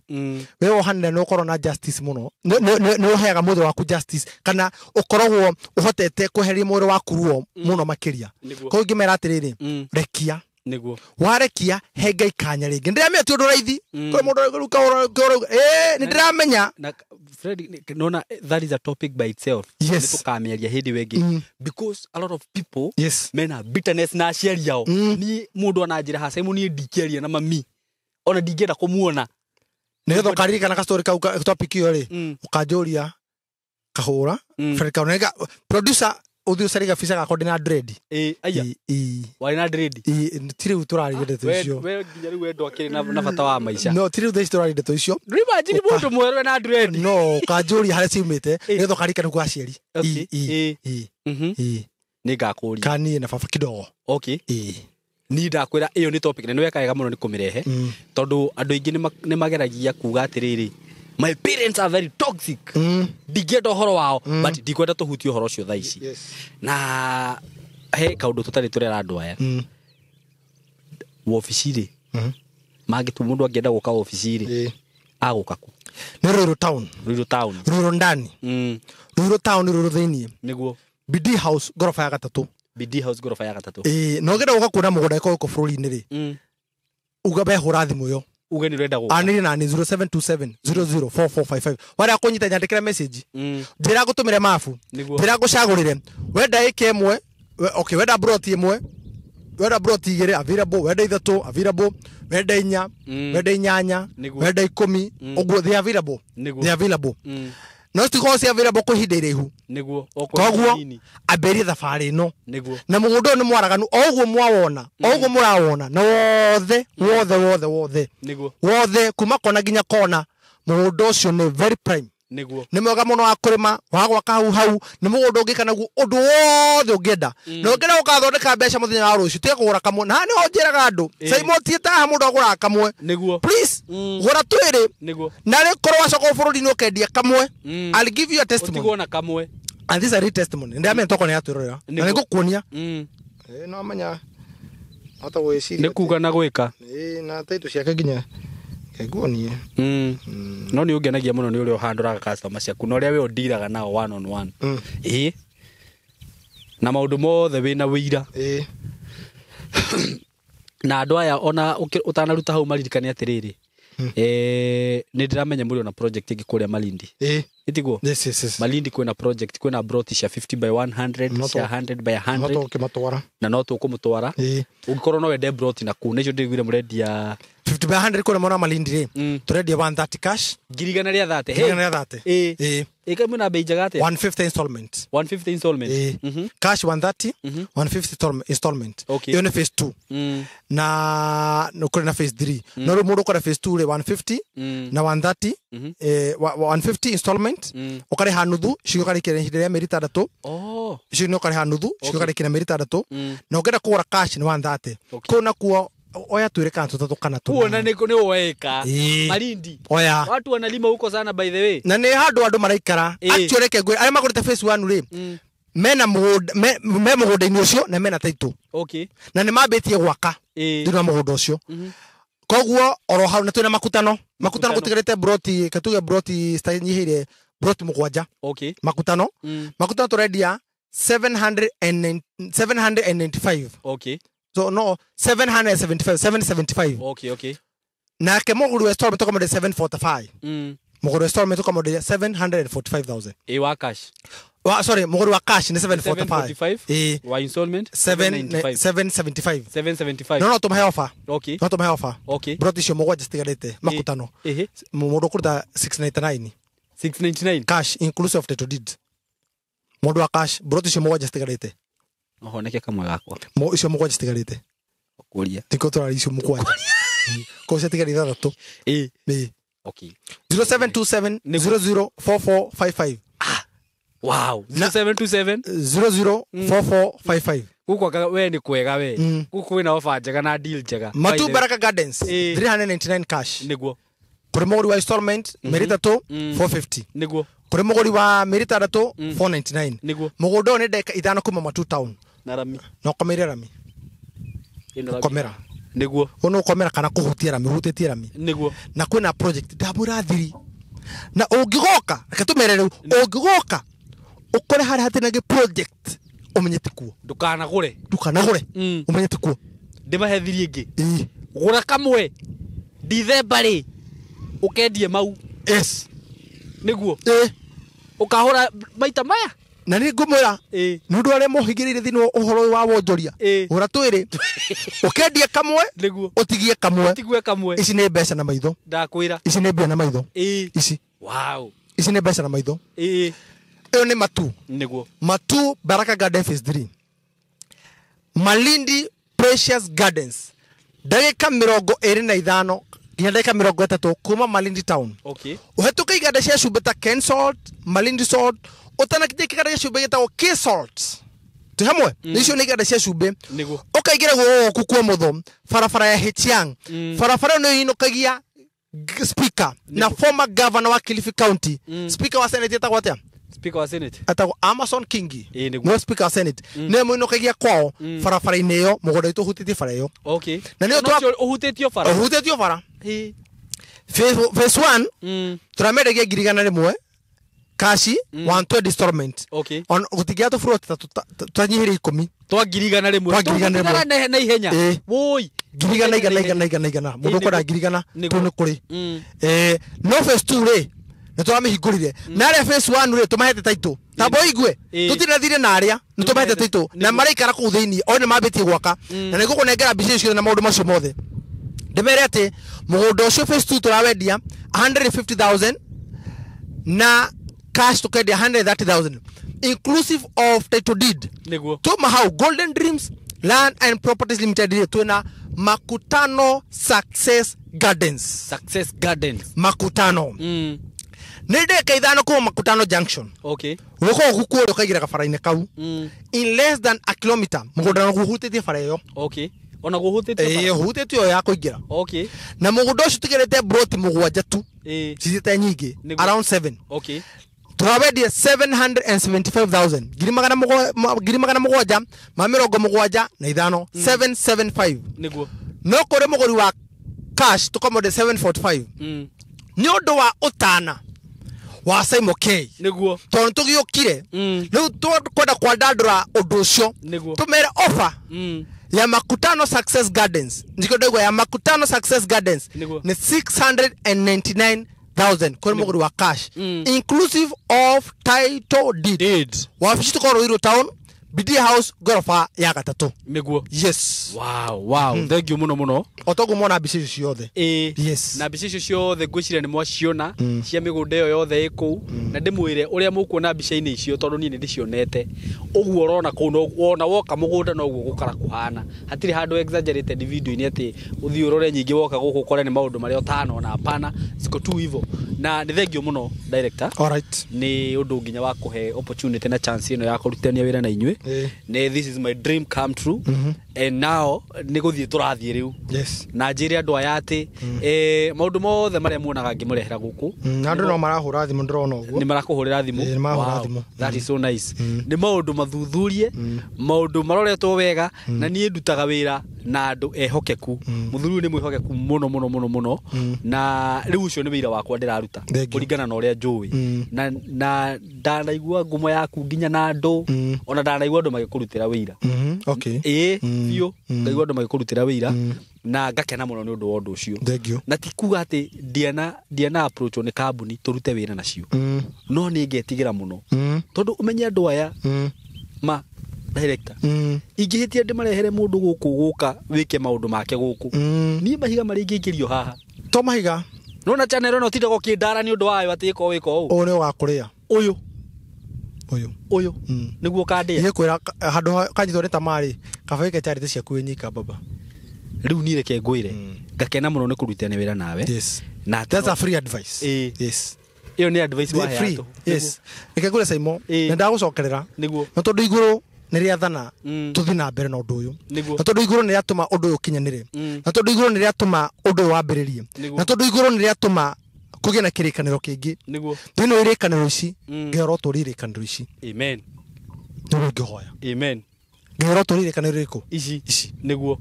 wewe ohanira no korona justice muno no heaga muthe waku justice kana ukoragwo uhotete kuheria mwiri waku ruo muno makiria ko ngimera atiriri rekia niguo warekia he Ngai kanya ringi ndiramenya tu raithi ko mundu ruka ni ndiramenya na Fred nona that is a topic by itself tukameria hindi wengi because a lot of people mena bitterness na aciari yao ni mundu anajira hasa imu ni ndikeria na mami ona ndingenda kumuona nigetho karirika na story kau topic iyo ri ukanjuria kahura Fred kaunega producer uthi ucariga visa ga kodina dread aya wali na dread tiri uturari ndeto icio we nginya riu wendo akiri na bata wa maisha no tiri uthi turari ndeto icio imagine mundu mwerwe na dread no kanjuria hare ciumite nigetho karika nugu aciari ni ngakuri kani na baba kidogo okay ni ndakwira iyo ni topic ne wekaga muno ni kumirehe tondu andu ingi ni mageragia kuga atiriri my parents are very toxic digendo horo wao but dikwenda tuhuti horo cio thaici na he kaundu tutari turera andu aya ofisiri magitu mundu angenda guka ofisiri aguka ku ni Ruiru town Ruiru ndani Ruiru town Ruiru thiini niguo BD house gorofa ya gatatu no ngenda guka kuona mugunda iko bururi-ini ri ugabe hura thimu yo uge ni renda guka aniri na ni 0727004455 wara kunyita nyandikira message ndira gutumire mafu ndira gucagurire wenda ike imwe okay wenda broti imwe wenda broti igire available wenda ithatu available wenda inya wenda inyanya wenda 10 uguo they available no stiko cia available ko hindire ihu niguo koguo aberi thabari no niguo na mugundo ni mwaraganu oguo mwawona oguo murawona na wothe niguo wothe kuma kona ginya kona mugundo ucio ni very prime niguo ni mwega muno wa kurima wa gwaka hau ni mugundo ungika naguo undu wothe ungienda no ngenda ukathondeka mbeca muthenya wa rucio tiga kugura kamwe na ni onjeraga andu Saimo tieta ha mundu agura kamwe niguo please gura twiri niguo na ri korwa coko bururi ni ukendia kamwe I'll give you a testimony utigona kamwe and this is a real testimony ndia toko ni atwirora na nigukuonia no amanya hata gwiciria nikuga na gwika na taitu ciake ginya keguonie no ni ungenagia muno ni uri uhanduraga customer ciaku no ria we ondiraga nao one on one na maundu mothe wina wira na andu aya ona utanaruta hau maririkane atiriri ni ndiramenya muri ona project ingi kuria Malindi itiguo yes Malindi kwina project kwina broti cia 50 by 100 cia 100 by 100 no tukimatwara na no tukumutwara ugikorwo no wende broti na ku nicio ndigwire murendia 50 by 100 kuna mwana Malindi ri turendia 130 cash girigana ria 30 ikamu na bei jagate 150 installment cash 130 150 installment iyo ni phase 2 na no kuna phase 3 no mundu kora phase 2 ri 150 na 130 150 installment ukare hanuthu cio kare kire hindire meri 3 cio no kare hanuthu cio kare kire meri 3 na ungenda kugura cash ni 130 kuna kuo oya tuire kantu tatu kana tu kuona niko ni oeka Malindi oya watu wanalima huko sana by the way na ni andu maraikara actually ngwe ari magurite phase 1 ri mena mugundo-ini ucio na mena title okay na ni mambitie gwaka ndina mugundo ucio koguo oro hau na twina makutano gutigarite broti katuge broti stanyihire broti mugwanja okay makutano makutano turendia 795 okay so no 775 okay na ke moguru installment to komode 745 moguru installment to komode 745,000 wa cash sorry moguru wa cash ni 745 wa installment 775 no to my offer okay no to my offer okay broti sio mogwaje stigarite makutano moguru kurda 699 cash inclusive of title deed modu wa cash broti sio mogwaje stigarite honeke kamwe gakwa mo icio mogwaje stigarite kuria tiko tora icio mugwaje ko se tigarite thatatu okay 0727 004455 wow 0727 004455 Kuko we ni kwega we kuko wina offer njega na deal njega Matu Baraka Gardens 399 cash niguo kuri moguri wa installment merita to 450 niguo kuri moguri wa merita dato 499 niguo mugundo ni ndeka ithano kuma Matu town na rami no komera rami komera niguo ono komera kana kuhutia rami hutetie rami niguo na kwina project ndamurathiri na ungigoka akatumere ungigoka ukore hari hatina ge project umenyete kuo ndukanagure umenyete kuo ndimahethirie ngi gura kamwe December ri ukendie mau yes niguo ukahura maita maya na ni ngumura nundu are mohigirire thino uhoro wa wonjoria ura twiri ukendie kamwe niguo utigie kamwe ici ni mbeca na maitho ndakwira ici ni mbia na maitho ici wow ici ni mbeca na maitho iyo ni Matu niguo Matu Baraka Garden phase 3 Malindi Precious Gardens ndagika 25 nginya ndagika 30 kuma Malindi town okay uhetuka iganda cia cumbe ta Ken Salt Malindi Salt utanakitia iganda cia cumbe gitagwo K Salt tu hamwe nicio ni iganda cia cumbe niguo ukaigira go kukua mutho farafara ya Hetiang farafara no inokagia speaker na former governor wa Kilifi County speaker wa Senate etagwo atia Speaker wa Senate atago Amason Kingi no speaker wa Senate ne mo inokagia kwao farafara ineyo mugoda itu hutiti fara yo okay na ni uhutetio fara phase 1 turameregia girigana rimwe kashi 120 installment okay on gutigia to float tanyihire 10 twa girigana rimwe na ihenya woi girigana mundu kora girigana tu ni kuri no phase 2 ri nituramihingurire na ria phase 1 ri tumahete taito tabo igwe tutinathire na aria nitumahete taito na maraikara ku thiini one mabitie gwaka na niguo kunengera mbica icio na maundu macio mothe ndemere ati mugundo ucio phase 2 turawendia 150,000 na cash tukendia 130,000 inclusive of title deed niguo tuma how Golden Dreams Land and Properties Limited twina Makutano Success Gardens Makutano nende kaidano ko Makutano Junction okay uko gukuo ukaigira kafaraine kau in less than a kilometer mugundo no guhutetie farayo okay ona guhutetie hutetio ya kuingira okay na mugundo ucio tugerete broti mugwanja tu cizite nyingi around 7 okay turawedia 775,000 girimagana mugwanja mamirongo mugwanja na ithano 775 niguo no kore muguri wa cash tukomode 745 ni undu wa utana wa Simon K niguo tondu tugiukire riu twenda kwa ndandura undu ucio tumere offer ya Makutano Success Gardens ndiko ndego ya Makutano Success Gardens ni 699,000 kwa muguri wa cash inclusive of title deed wafishi tukoro iro town BD House gorofa ya gatatu niguo yes wow thank you muno otogo mona bici ciothe yes na bici ciothe ngwicire ni mwaciona cia migundo yo yothe iku na ndimwire uria mukuona bica-ini icio tondu ni ndicionete uguo urona kuno wona woka mugunda no uguo gukara kuhana hatiri handu exaggerated video-ini ati uthii urore nyingi woka guku kore ni maundu maria utano na hapana siko tu hivyo na ni thank you muno director alright ni undu nginya wa kuhe opportunity na chance ino ya kurutania wira na inywe this is my dream come true now nĩ gũthiĩ tũrathiĩ rĩu na njĩre andũ aya atĩ maũndũ mothe marĩa muonaga ngĩmũrehera gũkũ na andũ no marahũra thimũ ndĩrona ũguo nĩ marakũhũrĩra thimũ that is so nice nĩ maũndũ mathuthurie maũndũ maroretwo wega na niĩ ndutaga wĩra na andũ ehokeku mũthuri nĩ mwĩhokeku mũno na rĩu ũcio nĩ wĩra wakwa ndĩraruta kũringana na ũrĩa njũĩ na ndanaigua ngumo yaku nginya na andũ ona ndanaigua andũ magĩkũrutĩra wĩra biũ ngaigua andũ magĩkũrutĩra wĩra na ngakena mũno nĩ ũndũ wa ũndũ ũcio na ti kuga atĩ ndiana approach nĩ kambuni tũrute wĩra nacio no nĩ ngetigĩra mũno tondũ ũmenye andũ aya director ingĩhĩtia ndĩmarehere mũndũ gũka wĩke maũndũ make gũkũ niĩ mahiga marĩa ingĩingĩrio haha to mahiga nona channel ĩno tindagwo kĩndara nĩ ũndũ wayo atĩ ĩko wĩko ũũ nĩ wa kũrĩa ũyũ nĩguo kandĩa nĩkwĩra handũ kanjithwo nĩ tamarĩ kaba ĩke charity ciaku nyika baba rĩu niĩ reke ngwĩre ngakena mũno nĩ kũrutana wĩra nawe na that's a free advice iyo nĩ advice wa heatũ reke ngwĩre Saimo na ndagũcokerera nĩguo na tondũ igũrũ nĩ rĩathana tũthi na mbere na ũndũ ũyũ na tondũ igũrũ nĩ rĩatũma ũndũ ũyũ kinyanĩre na tondũ igũrũ nĩ rĩatũma ũndũ ũyũ wambĩrĩrie na tondũ igũrũ nĩ rĩatũma kũgĩa na kĩrĩkanĩro kĩngĩ thĩinĩ wa irĩkanĩro ici ngĩhora ũtũũri irĩkanĩro ici amen nĩguo ngĩhoya amen ngĩhora ũtũũri irĩkanĩro rĩkũ ici nĩguo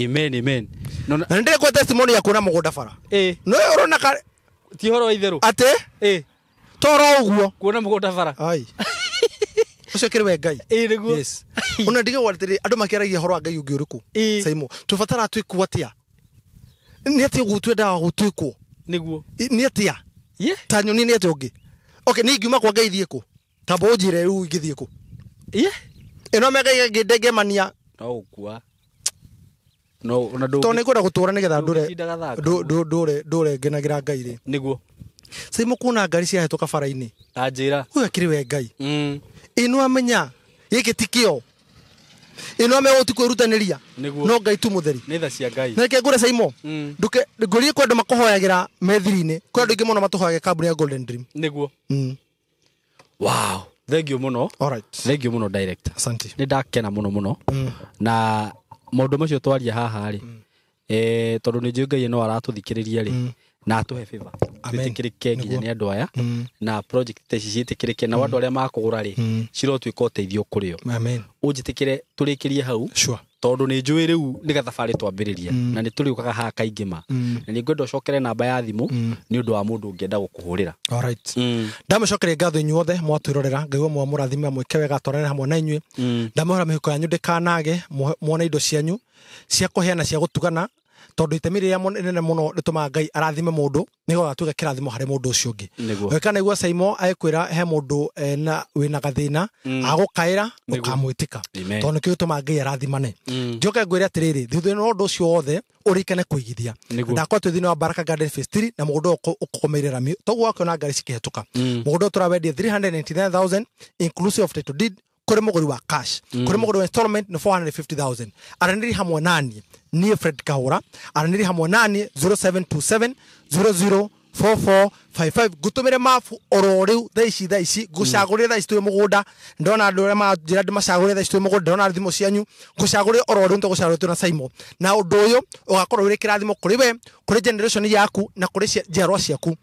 amen na nĩ ndĩrĩ testimony ya kuona mũgũnda bara no ũrona ti horo itherũ atĩ toro ũguo kuona mũgũnda bara ai ucio kĩrĩ Ngai nĩguo ona ndige watĩrĩ andũ makĩaragia horo wa Ngai ũngĩ ũrĩkũ Saimo tũbatara twĩkwo atĩa nĩ atĩ ũguo twendaga gũtwĩkwo nĩguo nĩ atĩa ta nyoni nĩ atĩ ũngĩ okay nĩ ingiuma kwa Ngai thiĩ kũ tambo njire rĩu ingĩthiĩ kũ ĩno mega ngĩndengemania no gũkua no ona to nĩ kwenda gũtũũra nĩgetha ndũre ngenagĩra Ngai rĩ nĩguo Saimo kuona ngari ciahĩtũka bara-inĩ anjĩra ũyũ akĩrĩ Ngai ĩno amenya gĩkĩ ti kĩo ĩno amenya ũti kwĩrutanĩria no Ngai tu mũtheri nĩ tha cia Ngai reke ngũre Saimo ngũrie kwenda makũhoyagĩra methiri-inĩ kwĩ andũ aingĩ mũno matũhoyaga kambuni ya Golden Dream nĩguo wow thank you mũno thank you mũno director nĩ ndakena mũno na maũndũ macio twaria haha rĩ tondũ nĩ njũĩ Ngai no aratũthikĩrĩria rĩ na atuhe favor twĩtĩkĩrĩke nginya nĩ andũ aya na project ici ciĩtĩkĩrĩke na andũ arĩa makũgũra rĩ cirotuĩka ũteithio kũrĩ o ũnjĩtĩkĩre tũrĩkĩrie hau tondũ nĩ njũĩ rĩu nĩ gathabarĩ twambĩrĩria na nĩ tũrĩũkaga haha kaingĩ na nĩ ngwenda ũcokere namba ya thimũ nĩ ũndũ wa mũndũ ũngĩenda gũkũhũrĩra ndamũcokeria ngatho inyuothe mwatwĩrorera Ngai wa mũrathime mwĩke wega twarane hamwe na inyuĩ ndamũhora mĩhuko yanyu ndĩkanage muone indo cianyu cia kũheana cia gũtugana tondũ itemi rĩrĩa nene mũno rĩtũmaga Ngai arathime mũndũ nĩgetha atuĩke kĩrathimo harĩ mũndũ ũcio ũngĩ weka nĩguo Saimo agĩkwĩra he mũndũ wĩna gathĩna agũkaĩra ũkamwĩtĩka tondũ nĩkĩo gĩtũmaga Ngai arathimane njoke ngwĩre atĩrĩrĩ thutha wa ũndũ ũcio wothe ũrĩkane kũigithia ndakorwo twĩ thĩinĩ wa Baraka Garden Phase 3 na mũgũnda ũkũgomeire rami toguo wakĩona ngari cikĩhetũka mũgũnda tũrawendia 399,000 inclusive of title deed kũrĩ mũgũri wa cash kũrĩ mũgũri wa installment nĩ 450,000 aranĩri hamwe naniĩ niĩ Fred Kahũra aranĩri hamwe naniĩ 0727 004455 ngũtũmĩre mabu oro rĩu thaa ici ngũcagũrĩre thaa ici twĩ mũgũnda ndona andũ arĩa manjĩra ndĩmacagũrĩre thaa ici twĩ mũgũnda ndona thimũ cianyu ngũcagũrĩre oro rĩu ntagũcagũrĩre twĩ na Saimo na ũndũ ũyũ ũgakorwo wĩrĩ kĩrathimo kũrĩ we kũrĩ generation yaku na kũrĩ njiarwa ciaku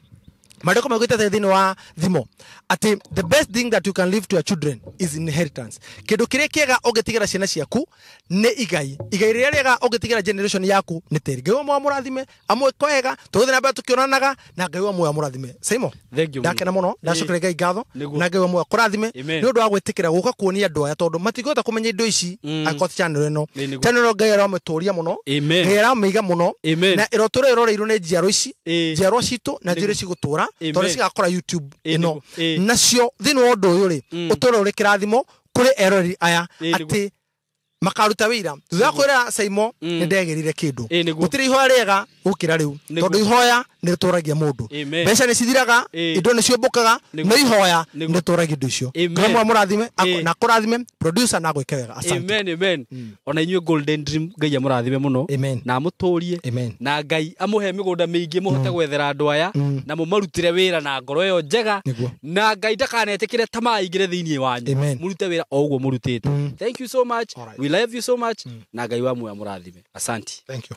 Madeko magwĩte thĩinĩ wa thimo ati the best thing that you can leave to your children is inheritance kĩndũ kĩrĩa kĩega ũngĩtigĩra ciana ciaku nĩ igai rĩrĩa rĩega ũngĩtigĩra generation yaku nĩ tĩri Ngai wa mũrathime amwe kwega tũgũthiĩ na mbere tũkĩonanaga na Ngai wa mũrathime Saimo ndakena mũno ndacokere Ngai ngatho na Ngai wa kũrathime nĩ ũndũ wa gwĩtĩkĩra gũka kuonia andũ aya tondũ matigũhota kũmenya indo ici akoti channel ĩno Ngai aramũtũria mũno Ngai aramĩiga mũno na ĩrotũra ĩroreirwo nĩ njiarwa ici njiarwa citũ na njĩra cigũtũra tondũ cigakora YouTube ĩno nacio thĩinĩ wa ũndũ ũyũ rĩ ũtũũro ũrĩ kĩrathimo kũrĩ erori aya atĩ makaruta wĩra thutha wa kwĩra Saimo nĩ ndegerire kĩndũ gũtirĩ ihoya rĩega gũkĩra rĩu tondũ ihoya nĩ rĩtũragia mũndũ mbeca nĩ cithiraga indo nĩ ciũmbũkaga no ihoya nĩ rĩtũragia indo icio Ngai wa mũrathime na kũrathime producer na gwĩka wega asante amen ona inyuĩ Golden Dream Ngai amũrathime mũno na amũtũrie na Ngai amũhe mĩgũnda mĩingĩ mũhote gwethera andũ aya na mũmarutĩre wĩra na ngoro ĩyo njega na Ngai ndakanetĩkĩre tamaa ingĩre thĩinĩ wanyu mũrute wĩra o ũguo mũrutĩte thank you so much we love you so much na Ngai wa muoyo amurathime. Asante. Thank you.